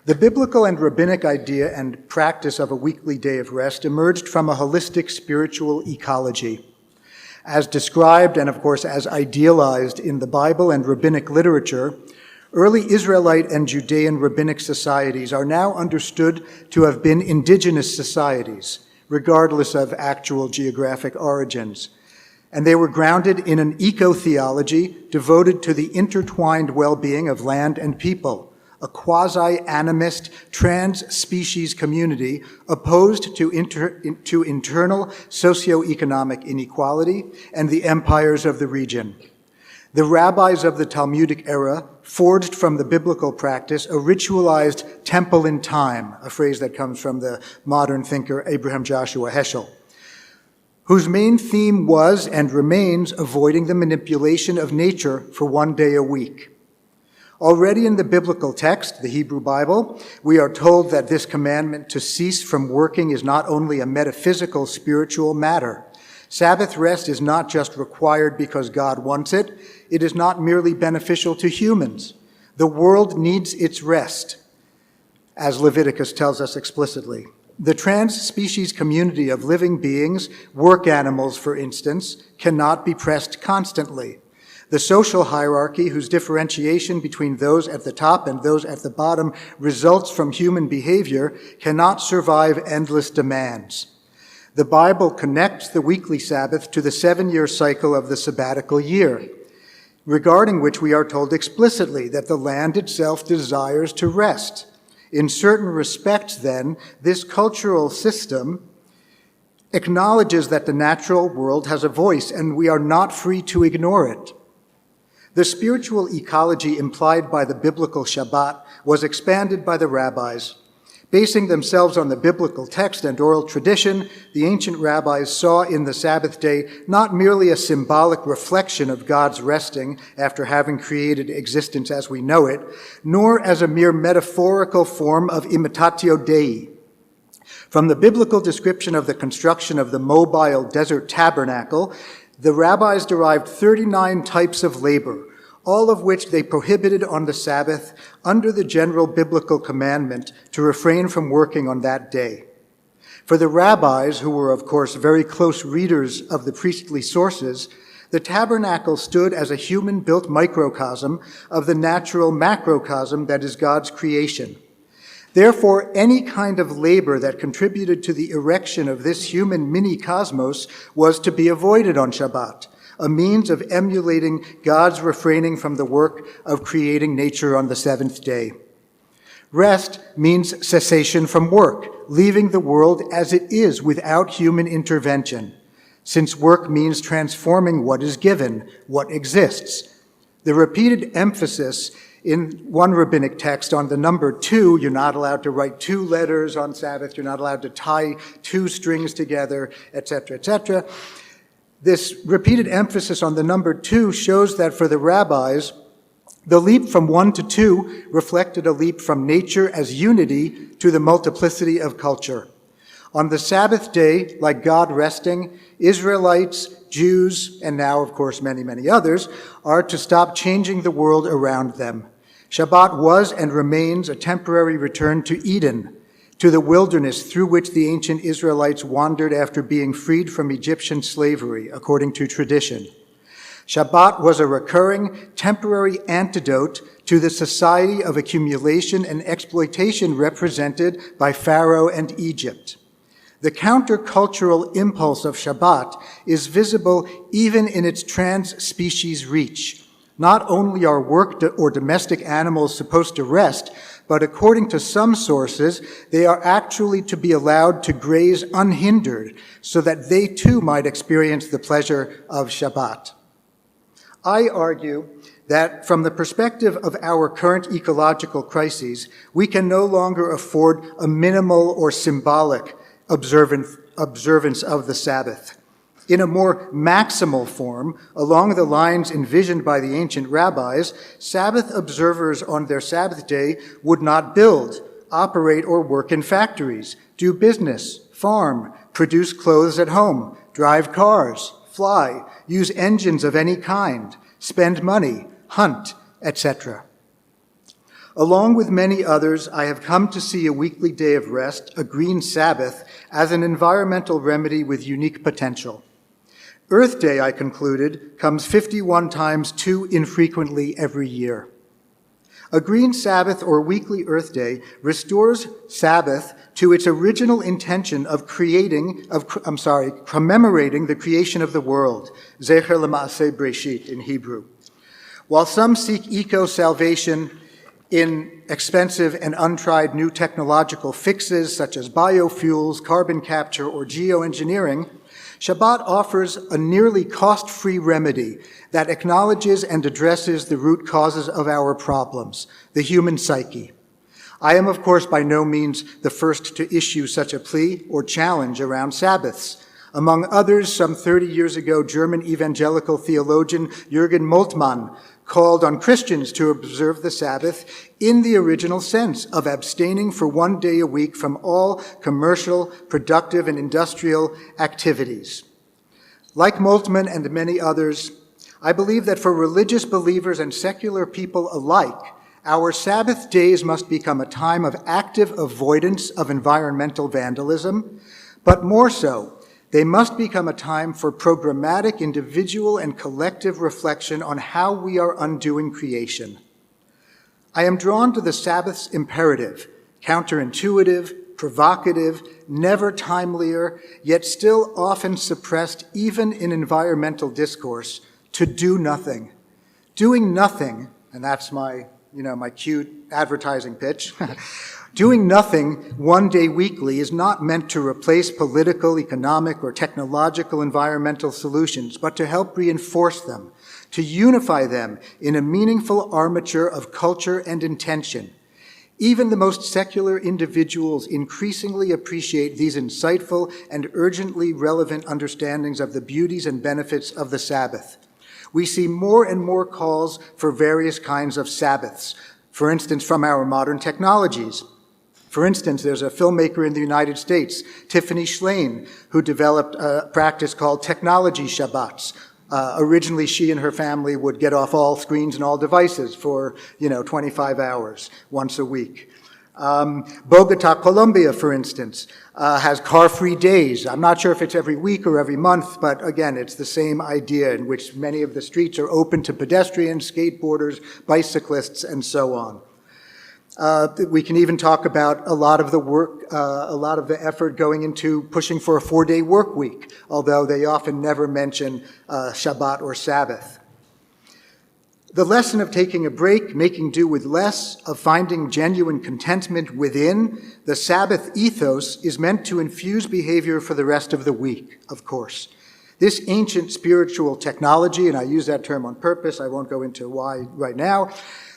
The biblical and rabbinic idea and practice of a weekly day of rest emerged from a holistic spiritual ecology. As described and, of course, as idealized in the Bible and rabbinic literature, early Israelite and Judean rabbinic societies are now understood to have been indigenous societies, regardless of actual geographic origins. And they were grounded in an eco-theology devoted to the intertwined well-being of land and people, a quasi-animist trans-species community opposed to internal socio-economic inequality and the empires of the region. The rabbis of the Talmudic era forged from the biblical practice a ritualized temple in time, a phrase that comes from the modern thinker Abraham Joshua Heschel, whose main theme was and remains avoiding the manipulation of nature for one day a week. Already in the biblical text, the Hebrew Bible, we are told that this commandment to cease from working is not only a metaphysical, spiritual matter. Sabbath rest is not just required because God wants it. It is not merely beneficial to humans. The world needs its rest, as Leviticus tells us explicitly. The trans-species community of living beings, work animals for instance, cannot be pressed constantly. The social hierarchy, whose differentiation between those at the top and those at the bottom results from human behavior, cannot survive endless demands. The Bible connects the weekly Sabbath to the 7-year cycle of the sabbatical year, regarding which we are told explicitly that the land itself desires to rest. In certain respects, then, this cultural system acknowledges that the natural world has a voice, and we are not free to ignore it. The spiritual ecology implied by the biblical Shabbat was expanded by the rabbis. Basing themselves on the biblical text and oral tradition, the ancient rabbis saw in the Sabbath day not merely a symbolic reflection of God's resting after having created existence as we know it, nor as a mere metaphorical form of imitatio Dei. From the biblical description of the construction of the mobile desert tabernacle, the rabbis derived 39 types of labor, all of which they prohibited on the Sabbath under the general biblical commandment to refrain from working on that day. For the rabbis, who were of course very close readers of the priestly sources, the tabernacle stood as a human-built microcosm of the natural macrocosm that is God's creation. Therefore, any kind of labor that contributed to the erection of this human mini-cosmos was to be avoided on Shabbat, a means of emulating God's refraining from the work of creating nature on the seventh day. Rest means cessation from work, leaving the world as it is without human intervention, since work means transforming what is given, what exists. The repeated emphasis in one rabbinic text on the number 2, you're not allowed to write 2 letters on Sabbath, you're not allowed to tie 2 strings together, etc., etc. This repeated emphasis on the number 2 shows that for the rabbis, the leap from 1 to 2 reflected a leap from nature as unity to the multiplicity of culture. On the Sabbath day, like God resting, Israelites, Jews, and now, of course, many, many others, are to stop changing the world around them. Shabbat was and remains a temporary return to Eden, to the wilderness through which the ancient Israelites wandered after being freed from Egyptian slavery, according to tradition. Shabbat was a recurring, temporary antidote to the society of accumulation and exploitation represented by Pharaoh and Egypt. The countercultural impulse of Shabbat is visible even in its trans-species reach. Not only are work or domestic animals supposed to rest, but according to some sources, they are actually to be allowed to graze unhindered so that they too might experience the pleasure of Shabbat. I argue that from the perspective of our current ecological crises, we can no longer afford a minimal or symbolic observance of the Sabbath. In a more maximal form, along the lines envisioned by the ancient rabbis, Sabbath observers on their Sabbath day would not build, operate, or work in factories, do business, farm, produce clothes at home, drive cars, fly, use engines of any kind, spend money, hunt, etc. Along with many others, I have come to see a weekly day of rest, a green Sabbath, as an environmental remedy with unique potential. Earth Day, I concluded, comes 51 times too infrequently every year. A green Sabbath or weekly Earth Day restores Sabbath to its original intention of commemorating the creation of the world, Zecher L'Maaseh Breshit in Hebrew. While some seek eco-salvation in expensive and untried new technological fixes such as biofuels, carbon capture, or geoengineering, Shabbat offers a nearly cost-free remedy that acknowledges and addresses the root causes of our problems, the human psyche. I am, of course, by no means the first to issue such a plea or challenge around Sabbaths. Among others, some 30 years ago, German evangelical theologian Jürgen Moltmann called on Christians to observe the Sabbath in the original sense of abstaining for one day a week from all commercial, productive, and industrial activities. Like Moltmann and many others, I believe that for religious believers and secular people alike, our Sabbath days must become a time of active avoidance of environmental vandalism, but more so, they must become a time for programmatic individual and collective reflection on how we are undoing creation. I am drawn to the Sabbath's imperative, counterintuitive, provocative, never timelier, yet still often suppressed even in environmental discourse, to do nothing. Doing nothing, and that's my cute advertising pitch, doing nothing one day weekly is not meant to replace political, economic, or technological environmental solutions, but to help reinforce them, to unify them in a meaningful armature of culture and intention. Even the most secular individuals increasingly appreciate these insightful and urgently relevant understandings of the beauties and benefits of the Sabbath. We see more and more calls for various kinds of Sabbaths, for instance, from our modern technologies. For instance, there's a filmmaker in the United States, Tiffany Shlain, who developed a practice called Technology Shabbats. Originally, she and her family would get off all screens and all devices for, 25 hours once a week. Bogota, Colombia, for instance, has car-free days. I'm not sure if it's every week or every month, but again, it's the same idea in which many of the streets are open to pedestrians, skateboarders, bicyclists, and so on. We can even talk about a lot of the effort going into pushing for a 4-day work week, although they often never mention Shabbat or Sabbath. The lesson of taking a break, making do with less, of finding genuine contentment within the Sabbath ethos is meant to infuse behavior for the rest of the week, of course. This ancient spiritual technology, and I use that term on purpose, I won't go into why right now,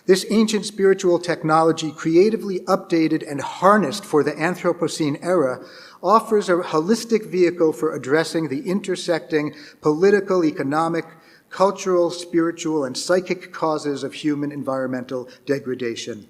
this ancient spiritual technology, creatively updated and harnessed for the Anthropocene era, offers a holistic vehicle for addressing the intersecting political, economic, cultural, spiritual, and psychic causes of human environmental degradation.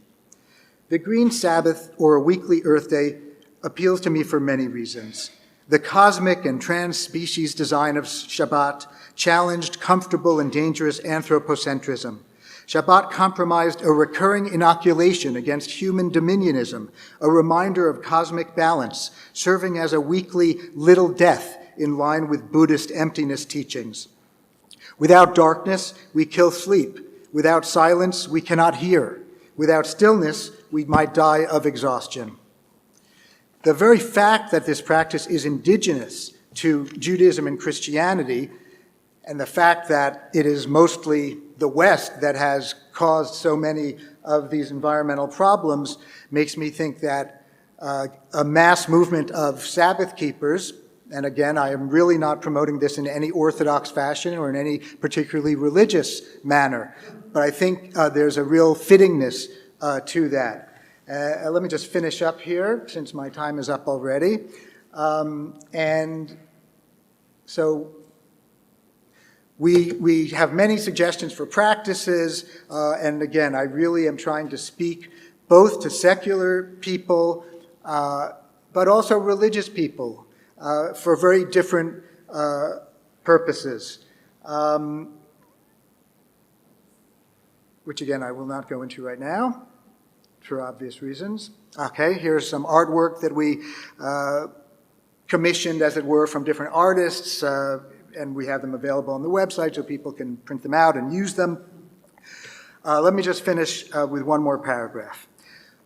The Green Sabbath, or a weekly Earth Day, appeals to me for many reasons. The cosmic and trans-species design of Shabbat challenged comfortable and dangerous anthropocentrism. Shabbat compromised a recurring inoculation against human dominionism, a reminder of cosmic balance, serving as a weekly little death in line with Buddhist emptiness teachings. Without darkness, we kill sleep. Without silence, we cannot hear. Without stillness, we might die of exhaustion. The very fact that this practice is indigenous to Judaism and Christianity, and the fact that it is mostly the West that has caused so many of these environmental problems, makes me think that a mass movement of Sabbath keepers, And again, I am really not promoting this in any orthodox fashion or in any particularly religious manner, but I think there's a real fittingness to that. Let me just finish up here, since my time is up already. And so we have many suggestions for practices, and again, I really am trying to speak both to secular people, but also religious people, for very different purposes, which again I will not go into right now for obvious reasons. Okay, here's some artwork that we commissioned, as it were, from different artists, and we have them available on the website so people can print them out and use them. Let me just finish with one more paragraph.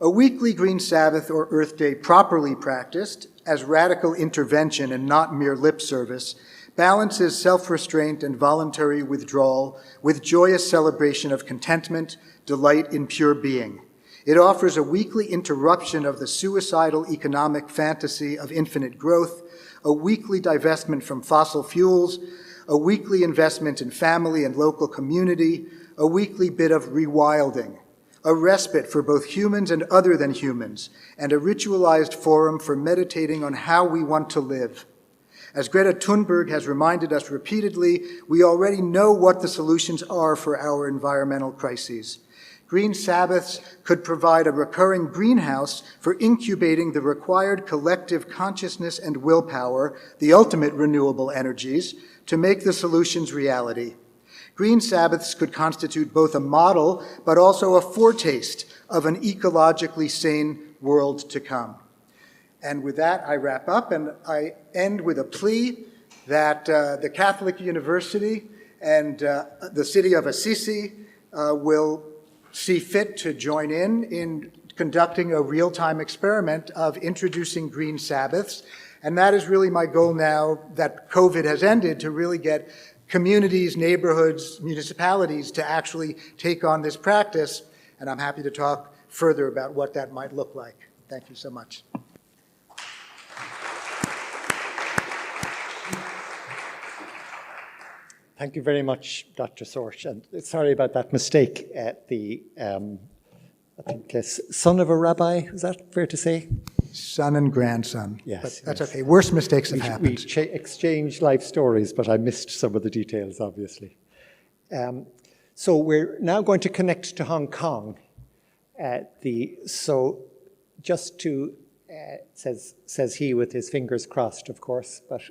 A weekly Green Sabbath or Earth Day properly practiced as radical intervention and not mere lip service balances self-restraint and voluntary withdrawal with joyous celebration of contentment, delight in pure being. It offers a weekly interruption of the suicidal economic fantasy of infinite growth, a weekly divestment from fossil fuels, a weekly investment in family and local community, a weekly bit of rewilding, a respite for both humans and other than humans, and a ritualized forum for meditating on how we want to live. As Greta Thunberg has reminded us repeatedly, we already know what the solutions are for our environmental crises. Green Sabbaths could provide a recurring greenhouse for incubating the required collective consciousness and willpower, the ultimate renewable energies, to make the solutions reality. Green Sabbaths could constitute both a model, but also a foretaste of an ecologically sane world to come. And with that, I wrap up, and I end with a plea that the Catholic University and the city of Assisi will see fit to join in conducting a real-time experiment of introducing Green Sabbaths. And that is really my goal now that COVID has ended, to really get communities, neighborhoods, municipalities to actually take on this practice. And I'm happy to talk further about what that might look like. Thank you so much. Thank you very much, Dr. Sorch. And sorry about that mistake. I think son of a rabbi, is that fair to say? Son and grandson. Yes. But that's yes. okay. Worse mistakes have We happened. exchanged life stories, but I missed some of the details, obviously. So we're now going to connect to Hong Kong. So just to, says he with his fingers crossed, of course, but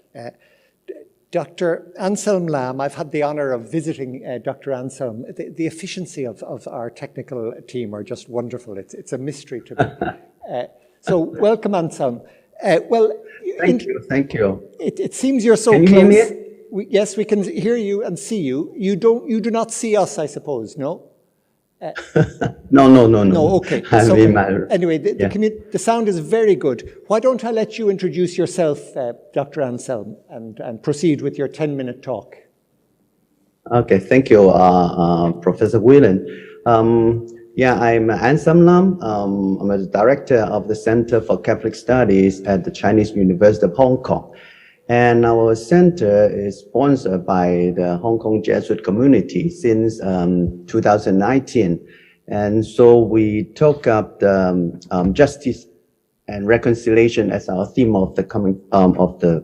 Dr. Anselm Lam, I've had the honor of visiting Dr. Anselm. The efficiency of our technical team are just wonderful. It's a mystery to me. So welcome, Anselm. Thank you. It seems you're so can close. You hear me? Yes, we can hear you and see you. You do not see us, I suppose, no? No. No, okay. Anyway, the sound is very good. Why don't I let you introduce yourself, Dr. Anselm, and proceed with your 10-minute talk. Okay, thank you, Professor Whelan. I'm Anselm Lam. I'm the director of the Center for Catholic Studies at the Chinese University of Hong Kong. And our center is sponsored by the Hong Kong Jesuit community since 2019. And so we took up the justice and reconciliation as our theme of the coming of the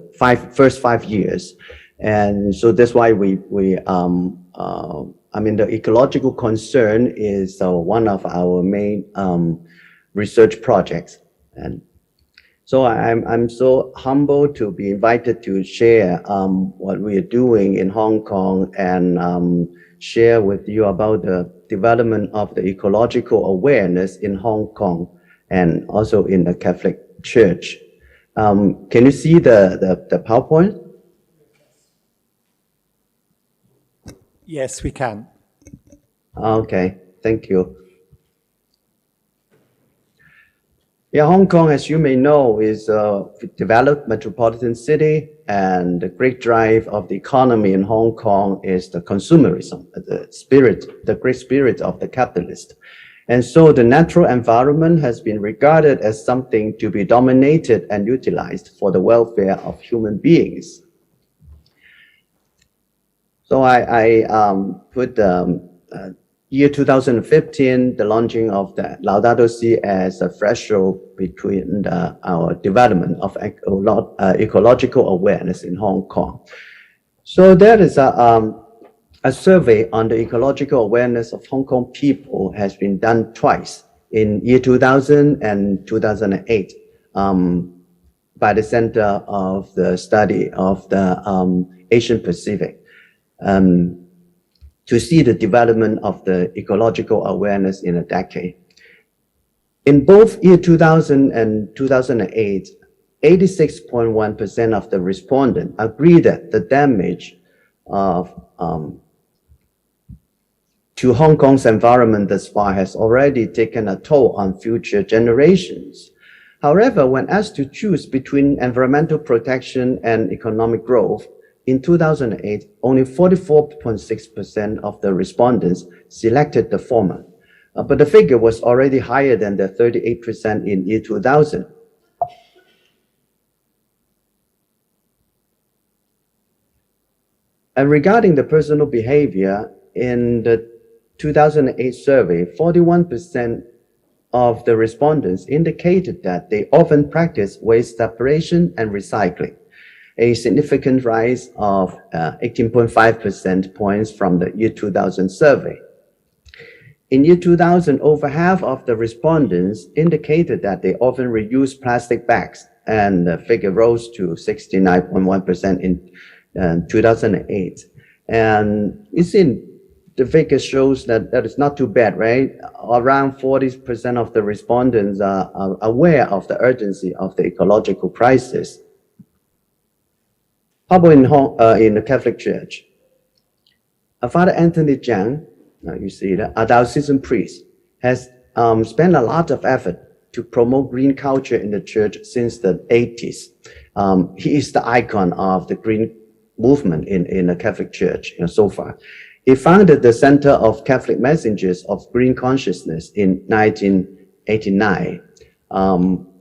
first 5 years. And so that's why the ecological concern is one of our main research projects. And so I'm so humbled to be invited to share what we are doing in Hong Kong and share with you about the development of the ecological awareness in Hong Kong and also in the Catholic Church. Can you see the PowerPoint? Yes, we can. Okay, thank you. Yeah, Hong Kong, as you may know, is a developed metropolitan city, and the great drive of the economy in Hong Kong is the consumerism, the great spirit of the capitalist. And so the natural environment has been regarded as something to be dominated and utilized for the welfare of human beings. So I put year 2015, the launching of the Laudato Si as a threshold between our development of ecological awareness in Hong Kong. So there is a survey on the ecological awareness of Hong Kong people has been done twice in year 2000 and 2008 by the Center of the Study of the Asian Pacific to see the development of the ecological awareness in a decade. In both year 2000 and 2008, 86.1% of the respondents agree that the damage of to Hong Kong's environment thus far has already taken a toll on future generations. However, when asked to choose between environmental protection and economic growth, in 2008, only 44.6% of the respondents selected the former, but the figure was already higher than the 38% in year 2000. And regarding the personal behavior, in the 2008 survey, 41% of the respondents indicated that they often practice waste separation and recycling, a significant rise of 18.5% points from the year 2000 survey. In year 2000, over half of the respondents indicated that they often reuse plastic bags, and the figure rose to 69.1% in 2008. And you see, the figure shows that is not too bad, right? Around 40% of the respondents are aware of the urgency of the ecological crisis. How about in the Catholic Church? Father Anthony Jiang, you see that, a diocesan priest, has spent a lot of effort to promote green culture in the church since the 80s. He is the icon of the green movement in the Catholic Church so far. He founded the Center of Catholic Messengers of Green Consciousness in 1989.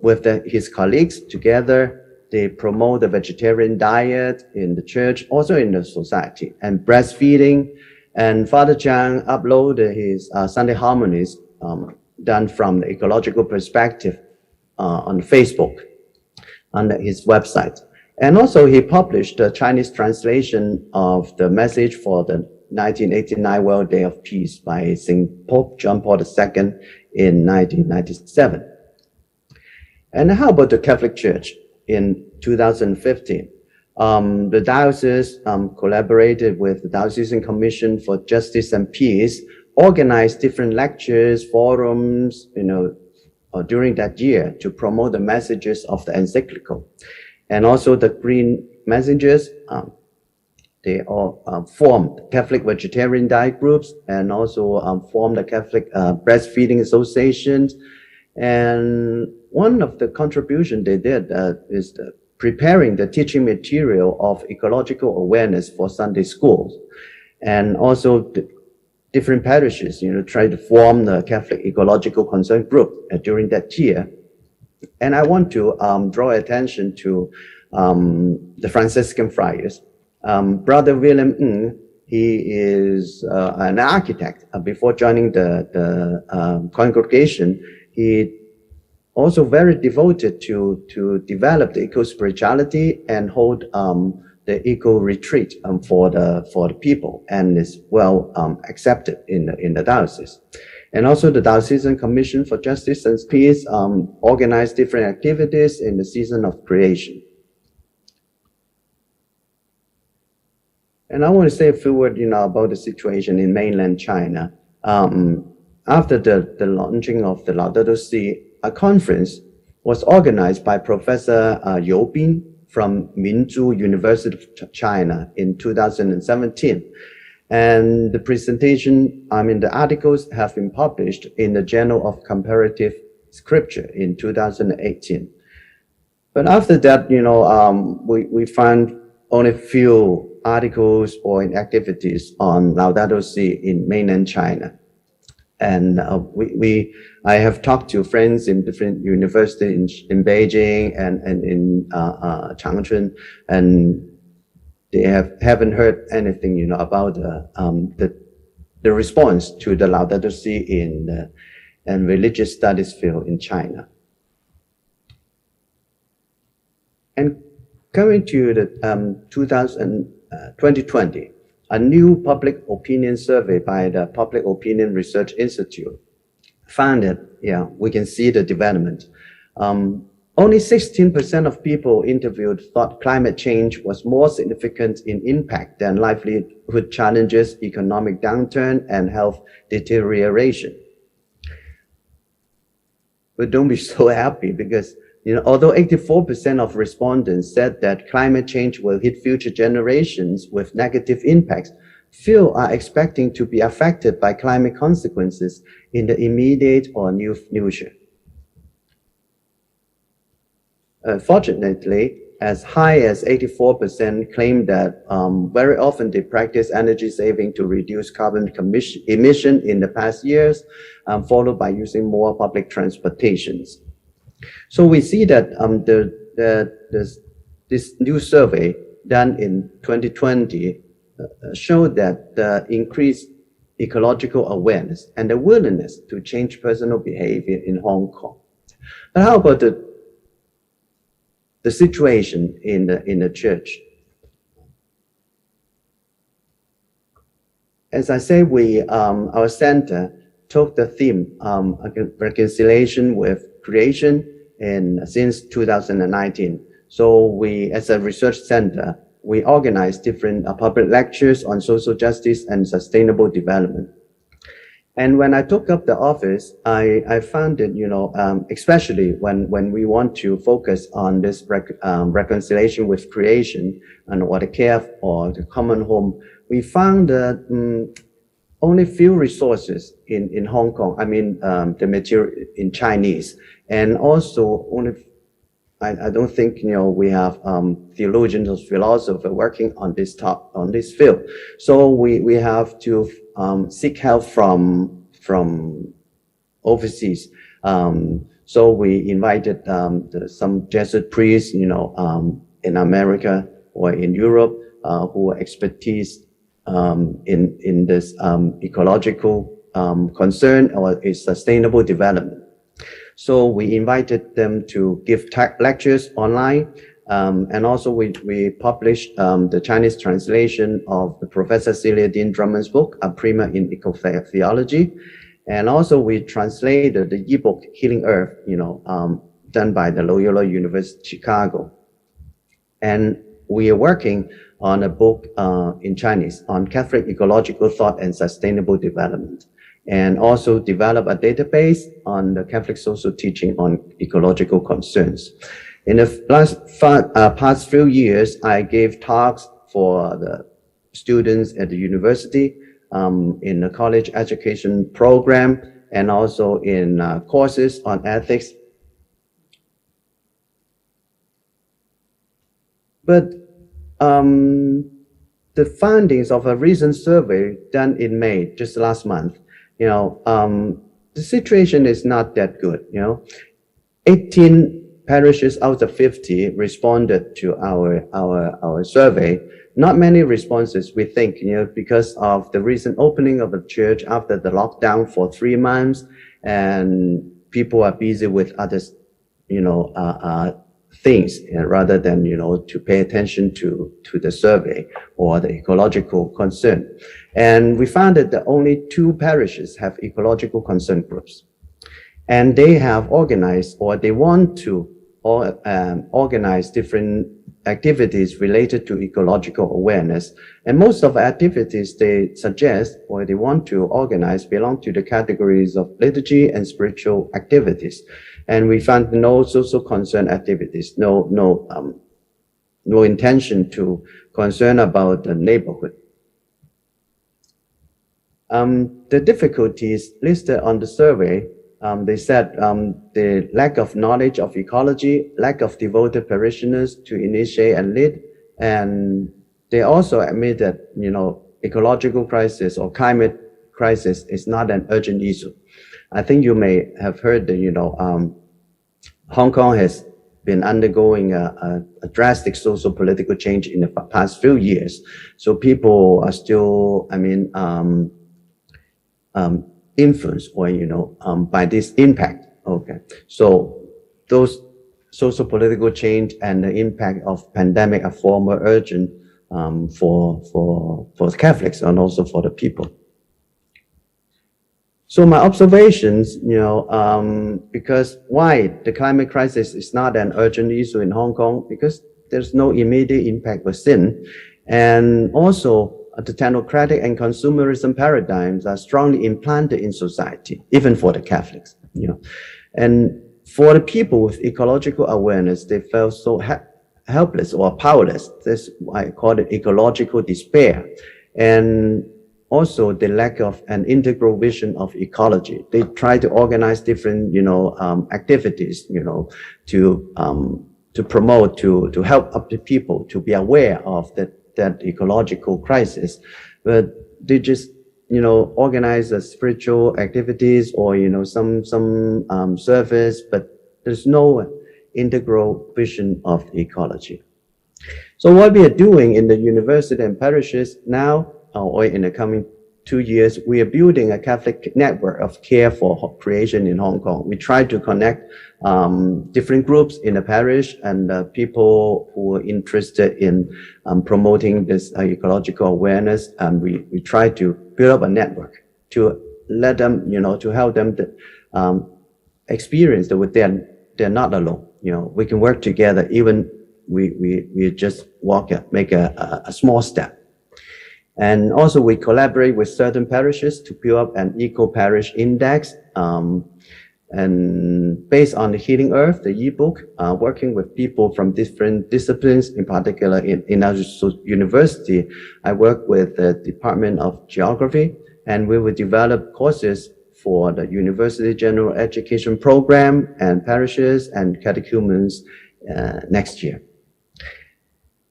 With his colleagues together, they promote the vegetarian diet in the church, also in the society, and breastfeeding. And Father Jiang uploaded his Sunday Harmonies done from the ecological perspective on Facebook, on his website. And also he published the Chinese translation of the message for the 1989 World Day of Peace by St. Pope John Paul II in 1997. And how about the Catholic Church in 2015? The diocese collaborated with the Diocesan Commission for Justice and Peace, organized different lectures, forums, during that year to promote the messages of the encyclical. And also the Green Messengers, they all formed Catholic vegetarian diet groups, and also formed the Catholic breastfeeding associations. And one of the contributions they did is preparing the teaching material of ecological awareness for Sunday schools. And also the different parishes, try to form the Catholic Ecological Concern Group during that year. And I want to draw attention to the Franciscan friars. Brother William Ng, he is an architect. Before joining the congregation, he also very devoted to develop the eco-spirituality and hold the eco-retreat for the people, and is well accepted in the diocese. And also the Diocesan Commission for Justice and Peace organized different activities in the season of creation. And I want to say a few words, about the situation in mainland China. After the launching of the Laudato Si, a conference was organized by Professor You Bin from Minzhou University of China in 2017. And the presentation, the articles have been published in the Journal of Comparative Scripture in 2018. But after that, we find only few articles or activities on Laudato Si in mainland China. And I have talked to friends in different universities in Beijing and in Changchun, and they haven't heard anything, about the response to the Laudato Si in religious studies field in China. And coming to the 2020, a new public opinion survey by the Public Opinion Research Institute found that, we can see the development. Only 16% of people interviewed thought climate change was more significant in impact than livelihood challenges, economic downturn, and health deterioration. But don't be so happy, because although 84% of respondents said that climate change will hit future generations with negative impacts, few are expecting to be affected by climate consequences in the immediate or near future. Fortunately, as high as 84% claim that very often they practice energy saving to reduce carbon emission in the past years, followed by using more public transportations. So we see that this new survey done in 2020 showed that the increased ecological awareness and the willingness to change personal behavior in Hong Kong. But how about the situation in the church? As I say, our center took the theme reconciliation with creation since 2019. So we, as a research center, we organize different public lectures on social justice and sustainable development. And when I took up the office, I found it, especially when we want to focus on this reconciliation with creation and or the care or the common home, we found that only few resources in Hong Kong. I mean, the material in Chinese, and also only. I don't think we have theologians or philosophers working on this field. So we have to seek help from overseas. So we invited some Jesuit priests, in America or in Europe, who are expertise in this ecological concern or sustainable development. So we invited them to give lectures online, and also we published the Chinese translation of the Professor Celia Dean Drummond's book, A Primer in Theology, and also we translated the ebook Healing Earth, done by the Loyola University Chicago, and we are working on a book in Chinese on Catholic ecological thought and sustainable development, and also develop a database on the Catholic social teaching on ecological concerns. In the past few years, I gave talks for the students at the university, in the college education program, and also in courses on ethics. But the findings of a recent survey done in May, just last month, the situation is not that good. 18 parishes out of 50 responded to our survey. Not many responses, we think, because of the recent opening of the church after the lockdown for 3 months, and people are busy with other, things, rather than, to pay attention to the survey or the ecological concern. And we found that only 2 parishes have ecological concern groups. And they have organized, or they want to organize different activities related to ecological awareness. And most of the activities they suggest or they want to organize belong to the categories of liturgy and spiritual activities. And we found no social concern activities, no intention to concern about the neighborhood. The difficulties listed on the survey, they said the lack of knowledge of ecology, lack of devoted parishioners to initiate and lead, and they also admit that ecological crisis or climate crisis is not an urgent issue. I think you may have heard that, Hong Kong has been undergoing a drastic social political change in the past few years. So people are still, influenced or, by this impact. Okay. So those social political change and the impact of pandemic are far more urgent for the Catholics and also for the people. So my observations, because why the climate crisis is not an urgent issue in Hong Kong, because there's no immediate impact within, and also the technocratic and consumerism paradigms are strongly implanted in society, even for the Catholics, and for the people with ecological awareness, they felt so helpless or powerless. That's why I call it ecological despair. And also the lack of an integral vision of ecology. They try to organize different, activities, to promote, to help up the people to be aware of that ecological crisis. But they just, organize spiritual activities or, some service, but there's no integral vision of ecology. So what we are doing in the university and parishes now, or in the coming 2 years, we are building a Catholic network of care for creation in Hong Kong. We try to connect different groups in the parish and people who are interested in promoting this ecological awareness. And we try to build up a network to let them, to help them to, experience that they're not alone. We can work together, even we just make a small step. And also we collaborate with certain parishes to build up an eco-parish index. And based on the Healing Earth, the ebook, working with people from different disciplines, in particular in our university, I work with the Department of Geography, and we will develop courses for the University General Education Program and parishes and catechumens next year.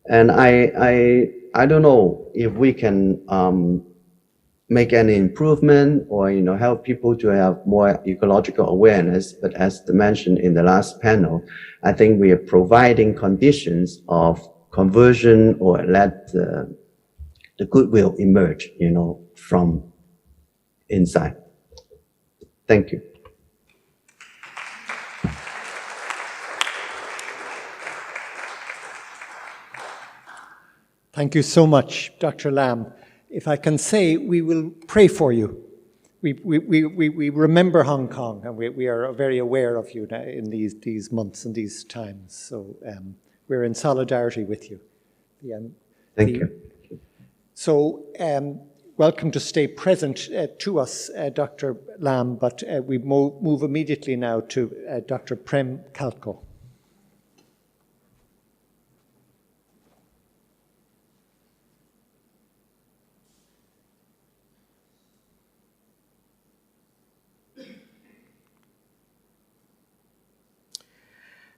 And I don't know if we can make any improvement or help people to have more ecological awareness. But as mentioned in the last panel, I think we are providing conditions of conversion or let the goodwill emerge, from inside. Thank you. Thank you so much, Dr. Lam. If I can say, we will pray for you. We remember Hong Kong, and we are very aware of you in these months and these times. So we're in solidarity with you. Thank you. So welcome to stay present to us, Dr. Lam, but we move immediately now to Dr. Prem Kalko.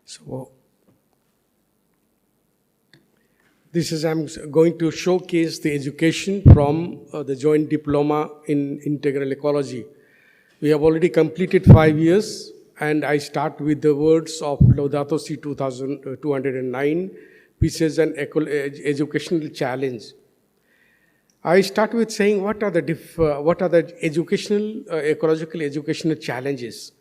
So I'm going to showcase the education from the joint diploma in integral ecology. We have already completed 5 years, and I start with the words of Laudato Si 2209, which is an educational challenge. I start with saying what are the ecological educational challenges.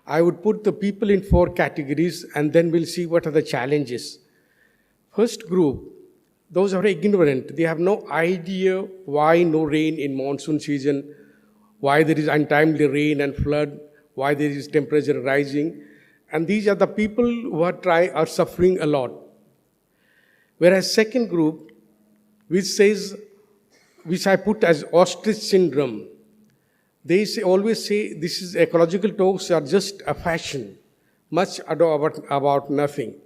I would put the people in 4 categories, and then we'll see what are the challenges. First group, those are ignorant. They have no idea why no rain in monsoon season, why there is untimely rain and flood, why there is temperature rising. And these are the people who are suffering a lot. Whereas second group, which I put as ostrich syndrome, they always say this is ecological talks are just a fashion, much ado about nothing.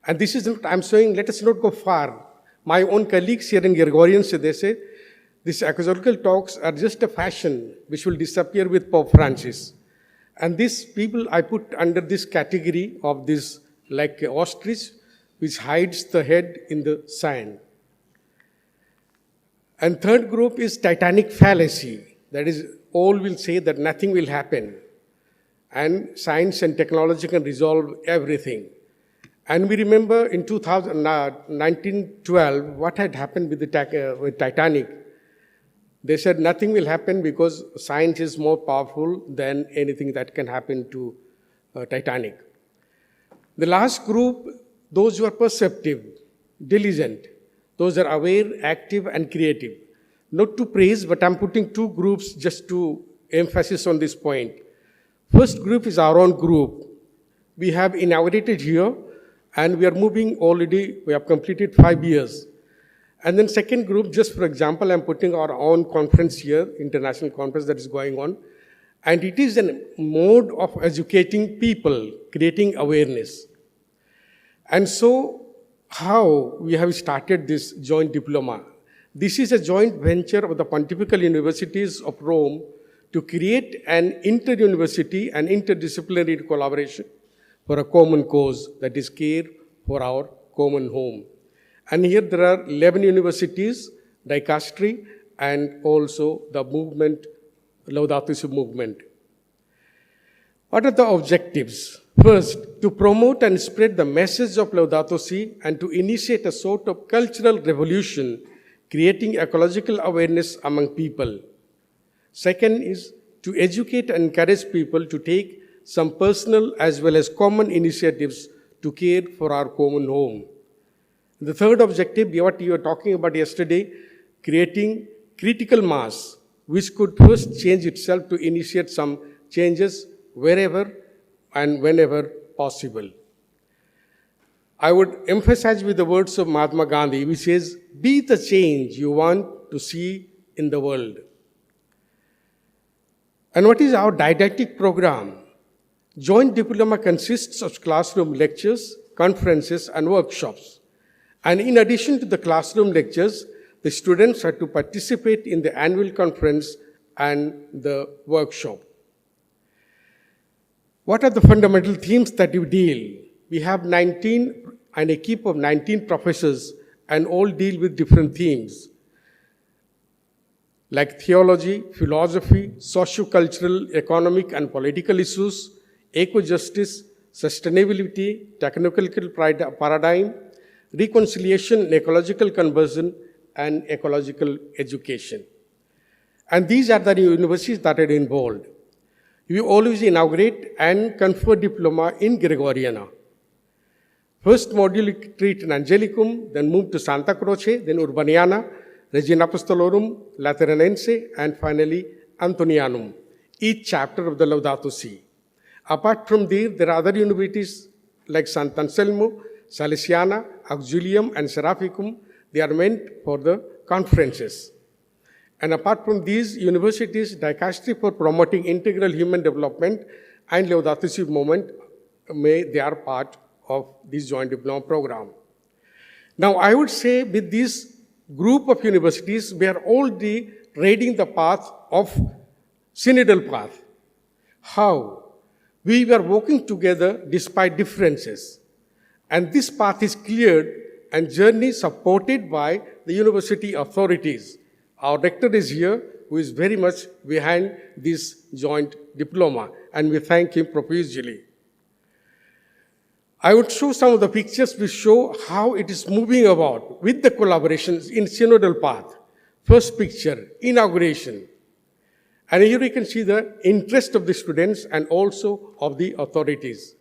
And this is what I'm saying, let us not go far. My own colleagues here in Gregorians, they say, these ecological talks are just a fashion which will disappear with Pope Francis. And these people I put under this category of this like ostrich, which hides the head in the sand. And third group is Titanic Fallacy. That is, all will say that nothing will happen, and science and technology can resolve everything. And we remember in 1912, what had happened with with Titanic. They said nothing will happen because science is more powerful than anything that can happen to Titanic. The last group, those who are perceptive, diligent, those are aware, active, and creative. Not to praise, but I'm putting two groups just to emphasis on this point. First group is our own group. We have inaugurated here, and we are moving already, we have completed 5 years. And then second group, just for example, I'm putting our own conference here, international conference that is going on. And it is a mode of educating people, creating awareness. And so, how we have started this joint diploma? This is a joint venture of the Pontifical Universities of Rome to create an inter-university and interdisciplinary collaboration for a common cause, that is care for our common home. And here there are 11 universities, dicastery, and also the movement, Laudato Si movement. What are the objectives? First, to promote and spread the message of Laudato Si and to initiate a sort of cultural revolution, creating ecological awareness among people. Second is to educate and encourage people to take some personal as well as common initiatives to care for our common home. The third objective, what you were talking about yesterday, creating critical mass, which could first change itself to initiate some changes wherever and whenever possible. I would emphasize with the words of Mahatma Gandhi, which says, be the change you want to see in the world. And what is our didactic program? Joint diploma consists of classroom lectures, conferences, and workshops. And in addition to the classroom lectures, the students are to participate in the annual conference and the workshop. What are the fundamental themes that you deal? We have an equipe of 19 professors and all deal with different themes like theology, philosophy, socio-cultural, economic and political issues, eco-justice, sustainability, technological paradigm, reconciliation, ecological conversion, and ecological education. And these are the universities that are involved. We always inaugurate and confer diploma in Gregoriana. First module treat in Angelicum, then move to Santa Croce, then Urbaniana, Regina Apostolorum, Lateranense, and finally Antonianum, each chapter of the Laudato Si. Apart from there are other universities like Sant'Anselmo, Salesiana, Auxilium, and Seraphicum. They are meant for the conferences. And apart from these universities, dicastery for promoting integral human development and Laudato Si movement, they are part of this joint diploma program. Now, I would say with this group of universities, we are already treading the path of synodal path. How? We were working together despite differences. And this path is cleared and journey supported by the university authorities. Our rector is here, who is very much behind this joint diploma, and we thank him profusely. I would show some of the pictures which show how it is moving about with the collaborations in synodal path. First picture, inauguration. And here you can see the interest of the students and also of the authorities.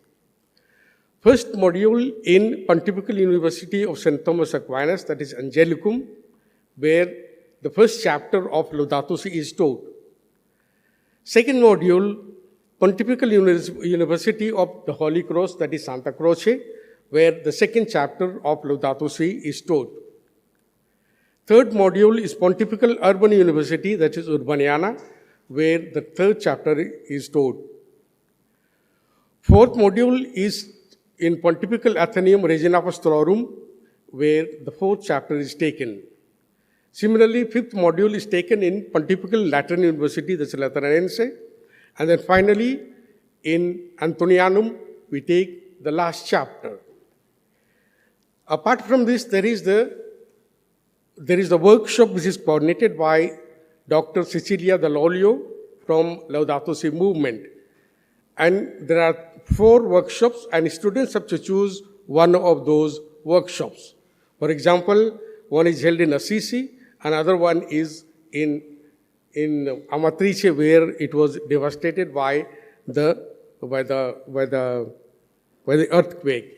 First module in Pontifical University of St. Thomas Aquinas, that is Angelicum, where the first chapter of Laudato Si is taught. Second module, Pontifical University of the Holy Cross, that is Santa Croce, where the second chapter of Laudato Si is taught. Third module is Pontifical Urban University, that is Urbaniana, where the third chapter is taught. Fourth module is in Pontifical Athenaeum Regina Apostolorum, where the fourth chapter is taken. Similarly, fifth module is taken in Pontifical Lateran University, that's Lateranense. And then finally, in Antonianum, we take the last chapter. Apart from this, there is the workshop which is coordinated by Dr. Cecilia Dall'Olio from Laudato Si movement. And there are 4 workshops, and students have to choose one of those workshops. For example, one is held in Assisi, another one is in Amatrice, where it was devastated by the earthquake.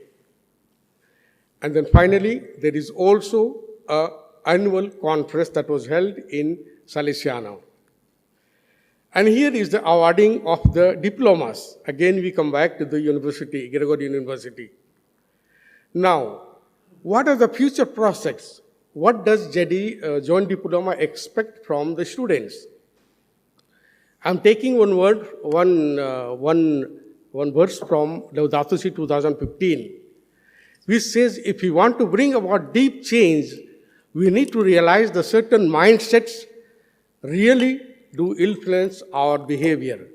And then finally, there is also an annual conference that was held in Salesiano. And here is the awarding of the diplomas. Again, we come back to the university, Gregorian University. Now, what are the future prospects? What does Joint Diploma expect from the students? I'm taking one verse from Laudato Si 2015, which says, if we want to bring about deep change, we need to realize that certain mindsets really do influence our behavior.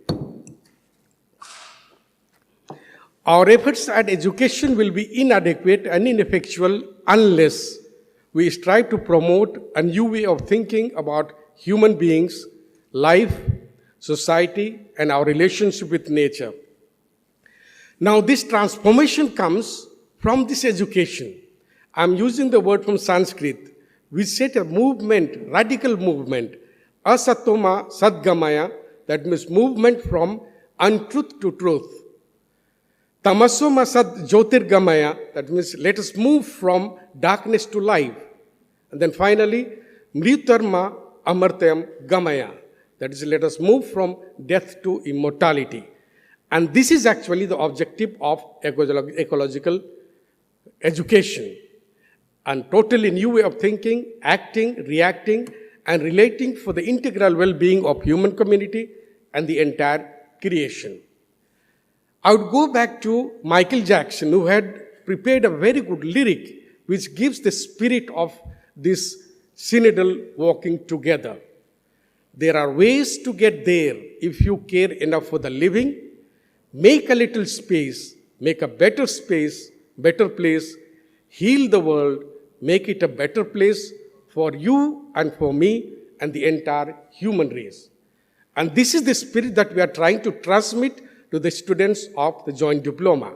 Our efforts at education will be inadequate and ineffectual unless we strive to promote a new way of thinking about human beings, life, society, and our relationship with nature. Now, this transformation comes from this education. I'm using the word from Sanskrit. We set a movement, radical movement, asatoma sadgamaya, that means movement from untruth to truth. Tamasoma sad jyotirgamaya, that means let us move from darkness to life. And then finally, mritarma amartyam gamaya, that is let us move from death to immortality. And this is actually the objective of ecological education. And totally new way of thinking, acting, reacting, and relating for the integral well-being of human community and the entire creation. I would go back to Michael Jackson, who had prepared a very good lyric which gives the spirit of this synodal walking together. There are ways to get there if you care enough for the living. Make a little space, make a better space, better place, heal the world, make it a better place for you and for me and the entire human race. And this is the spirit that we are trying to transmit to the students of the Joint Diploma.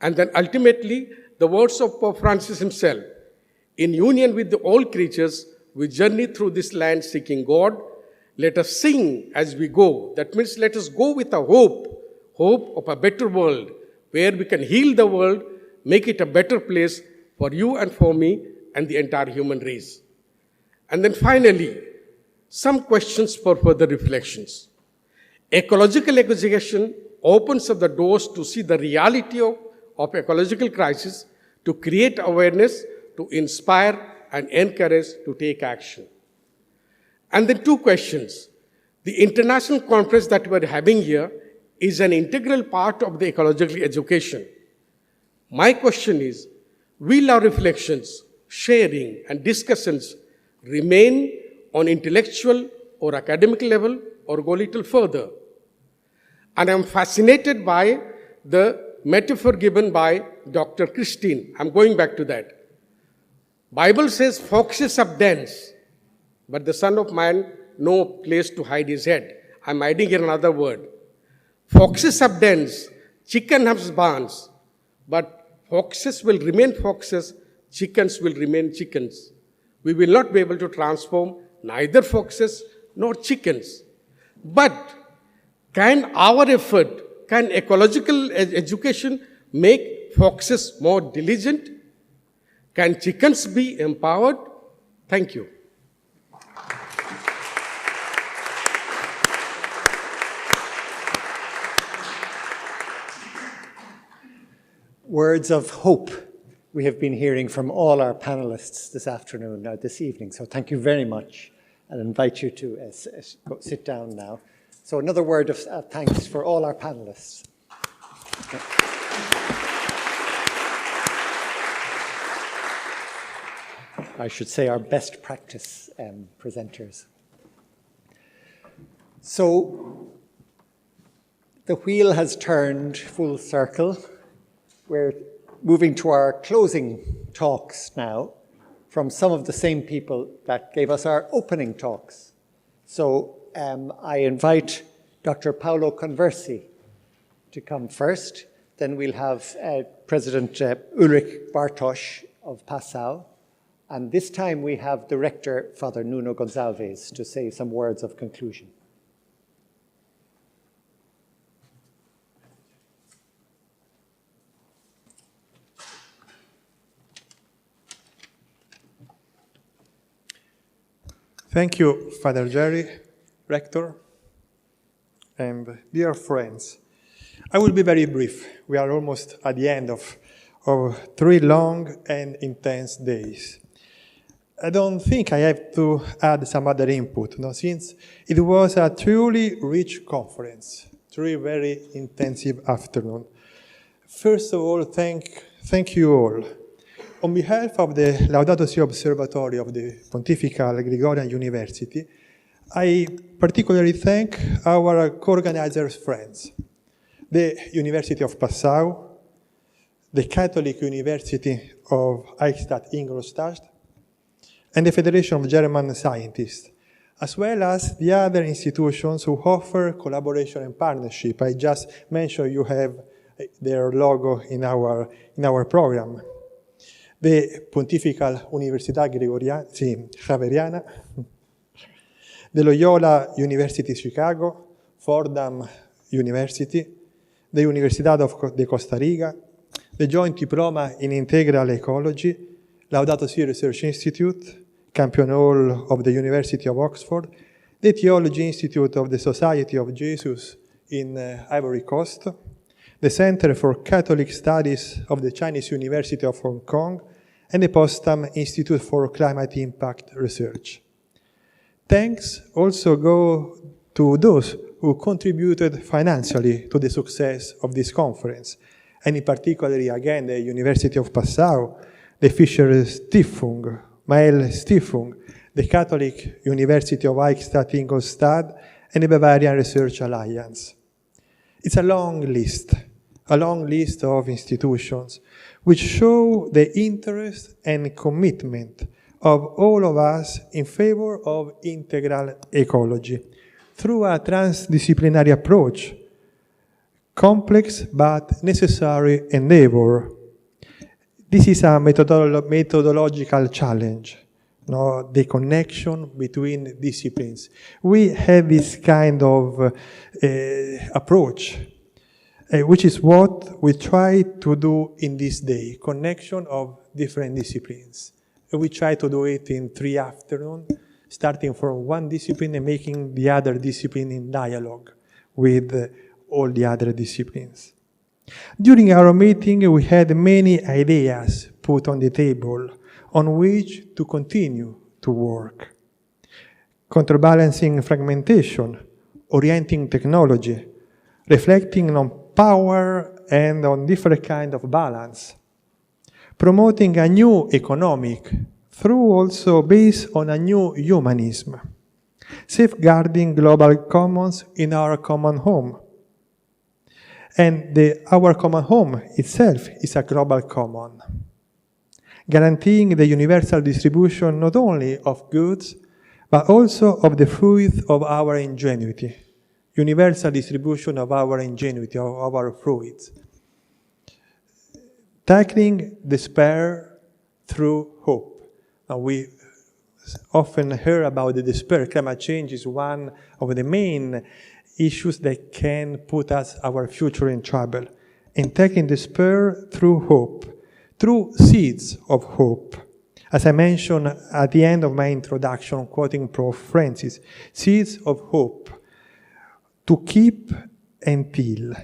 And then ultimately, the words of Pope Francis himself, in union with all creatures, we journey through this land seeking God. Let us sing as we go. That means let us go with a hope of a better world, where we can heal the world, make it a better place for you and for me and the entire human race. And then finally, some questions for further reflections. Ecological education opens up the doors to see the reality of ecological crisis, to create awareness, to inspire and encourage to take action. And then 2 questions. The international conference that we're having here is an integral part of the ecological education. My question is, will our reflections, sharing, and discussions remain on intellectual or academic level or go a little further? And I'm fascinated by the metaphor given by Dr. Christine. I'm going back to that. Bible says foxes have dens, but the Son of Man no place to hide his head. I'm adding here another word. Foxes have dens, chicken has barns, but foxes will remain foxes, chickens will remain chickens. We will not be able to transform neither foxes nor chickens. But can our effort, can ecological education make foxes more diligent? Can chickens be empowered? Thank you. Words of hope we have been hearing from all our panelists this afternoon, this evening. So thank you very much. I'll invite you to go sit down now. So another word of thanks for all our panelists. Okay. I should say our best practice presenters. So the wheel has turned full circle. We're moving to our closing talks now from some of the same people that gave us our opening talks. So I invite Dr. Paolo Conversi to come first. Then we'll have President Ulrich Bartosz of Passau. And this time we have Director Father Nuno Gonçalves to say some words of conclusion. Thank you, Father Jerry, Rector, and dear friends. I will be very brief. We are almost at the end of 3 long and intense days. I don't think I have to add some other input, no, since it was a truly rich conference, 3 very intensive afternoons. First of all, thank you all. On behalf of the Laudato Si Observatory of the Pontifical Gregorian University, I particularly thank our co-organizers' friends, the University of Passau, the Catholic University of Eichstätt-Ingolstadt, and the Federation of German Scientists, as well as the other institutions who offer collaboration and partnership. I just mentioned you have their logo in our program. The Pontifical Università Javeriana, the Loyola University Chicago, Fordham University, the Universidad de Costa Rica, the Joint Diploma in Integral Ecology, Laudato Si Research Institute, Campion Hall of the University of Oxford, the Theology Institute of the Society of Jesus in Ivory Coast, the Center for Catholic Studies of the Chinese University of Hong Kong, and the Potsdam Institute for Climate Impact Research. Thanks also go to those who contributed financially to the success of this conference, and in particular, again, the University of Passau, the Fischer Stiftung, Mael Stiftung, the Catholic University of Eichstätt-Ingolstadt, and the Bavarian Research Alliance. It's a long list of institutions which show the interest and commitment of all of us in favor of integral ecology through a transdisciplinary approach, complex but necessary endeavor. This is a methodological challenge, the connection between disciplines. We have this kind of approach, which is what we try to do in this day, connection of different disciplines. We try to do it in 3 afternoons, starting from one discipline and making the other discipline in dialogue with all the other disciplines. During our meeting, we had many ideas put on the table on which to continue to work. Counterbalancing fragmentation, orienting technology, reflecting on power and on different kind of balance, promoting a new economic through also based on a new humanism, safeguarding global commons in our common home. And our common home itself is a global common, guaranteeing the universal distribution not only of goods, but also of the fruit of our ingenuity, universal distribution of our ingenuity, of our fruits. Tackling despair through hope. Now, we often hear about the despair. Climate change is one of the main issues that can put our future in trouble. And tackling despair through hope, through seeds of hope. As I mentioned at the end of my introduction, quoting Prof. Francis, seeds of hope to keep until.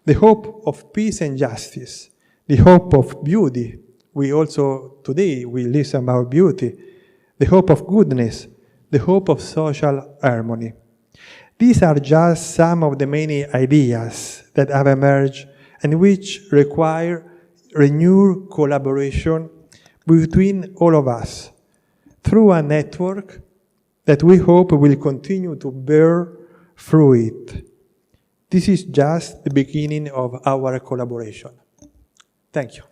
The hope of peace and justice, the hope of beauty. We also, today, we listen about beauty. The hope of goodness, the hope of social harmony. These are just some of the many ideas that have emerged and which require renewed collaboration between all of us through a network that we hope will continue to bear fruit. This is just the beginning of our collaboration. Thank you.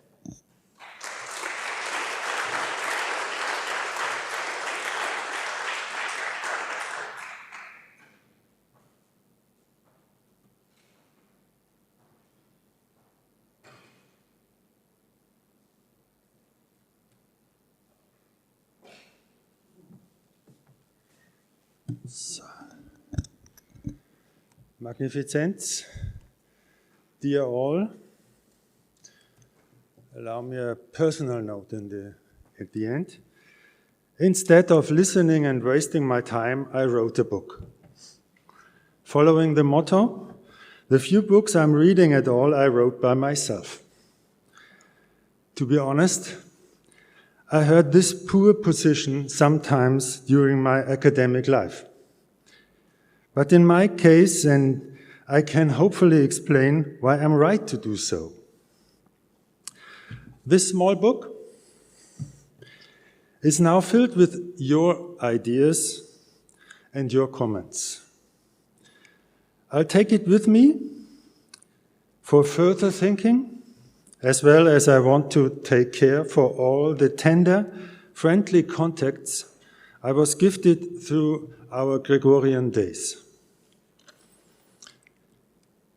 Magnificence, dear all, allow me a personal note at the end. Instead of listening and wasting my time, I wrote a book. Following the motto, the few books I'm reading at all, I wrote by myself. To be honest, I heard this poor position sometimes during my academic life. But in my case, and I can hopefully explain why I'm right to do so. This small book is now filled with your ideas and your comments. I'll take it with me for further thinking, as well as I want to take care for all the tender, friendly contacts I was gifted through our Gregorian days.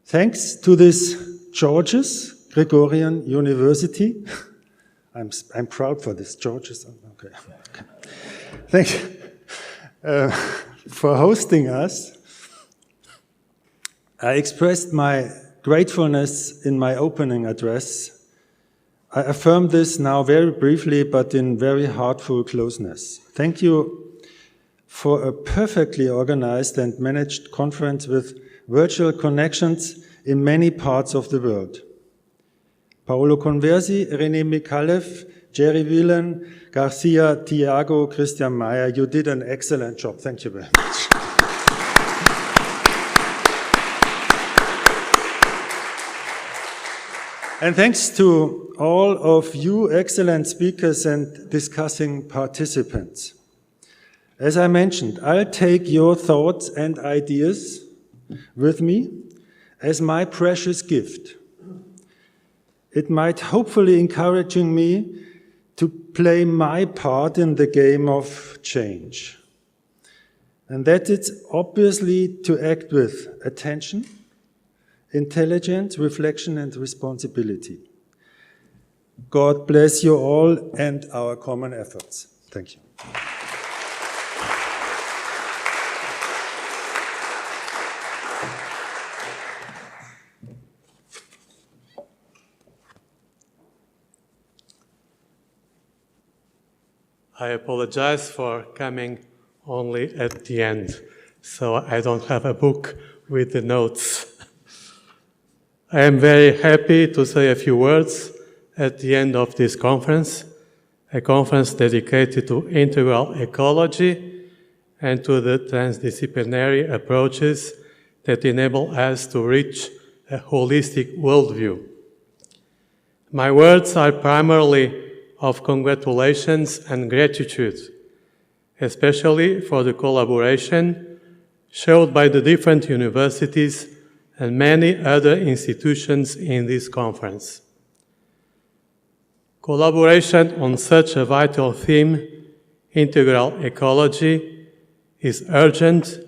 Thanks to this George's Gregorian University, I'm proud for this, George's. Okay. Thank you for hosting us. I expressed my gratefulness in my opening address. I affirm this now very briefly, but in very heartful closeness. Thank you for a perfectly organized and managed conference with virtual connections in many parts of the world. Paolo Conversi, René Mikalev, Jerry Whelan, Garcia, Tiago, Christian Meyer, you did an excellent job. Thank you very much. And thanks to all of you excellent speakers and discussing participants. As I mentioned, I'll take your thoughts and ideas with me as my precious gift. It might hopefully encouraging me to play my part in the game of change. And that it's obviously to act with attention, intelligence, reflection, and responsibility. God bless you all and our common efforts. Thank you. I apologize for coming only at the end, so I don't have a book with the notes. I am very happy to say a few words at the end of this conference, a conference dedicated to integral ecology and to the transdisciplinary approaches that enable us to reach a holistic worldview. My words are primarily of congratulations and gratitude, especially for the collaboration showed by the different universities and many other institutions in this conference. Collaboration on such a vital theme, integral ecology, is urgent,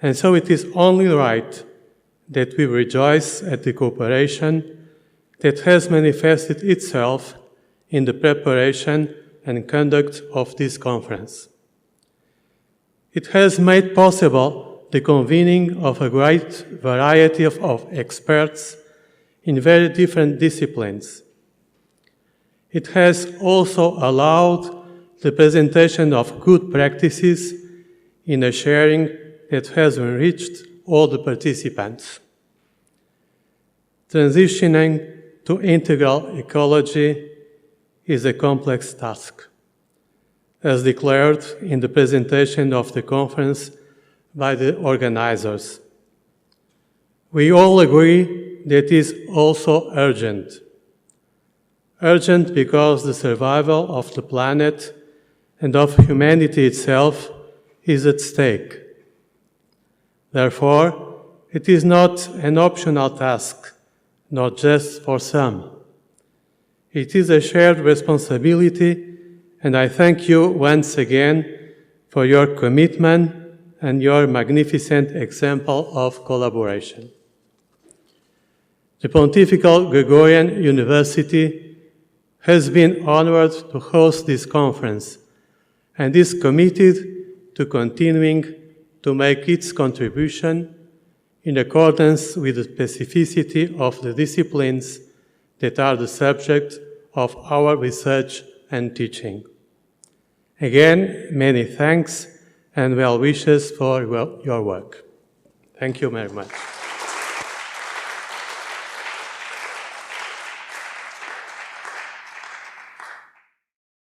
and so it is only right that we rejoice at the cooperation that has manifested itself in the preparation and conduct of this conference. It has made possible the convening of a great variety of experts in very different disciplines. It has also allowed the presentation of good practices in a sharing that has enriched all the participants. Transitioning to integral ecology is a complex task, as declared in the presentation of the conference by the organizers. We all agree that it is also urgent. Urgent because the survival of the planet and of humanity itself is at stake. Therefore, it is not an optional task, not just for some. It is a shared responsibility, and I thank you once again for your commitment and your magnificent example of collaboration. The Pontifical Gregorian University has been honored to host this conference and is committed to continuing to make its contribution in accordance with the specificity of the disciplines that are the subject of our research and teaching. Again, many thanks and well wishes for your work. Thank you very much.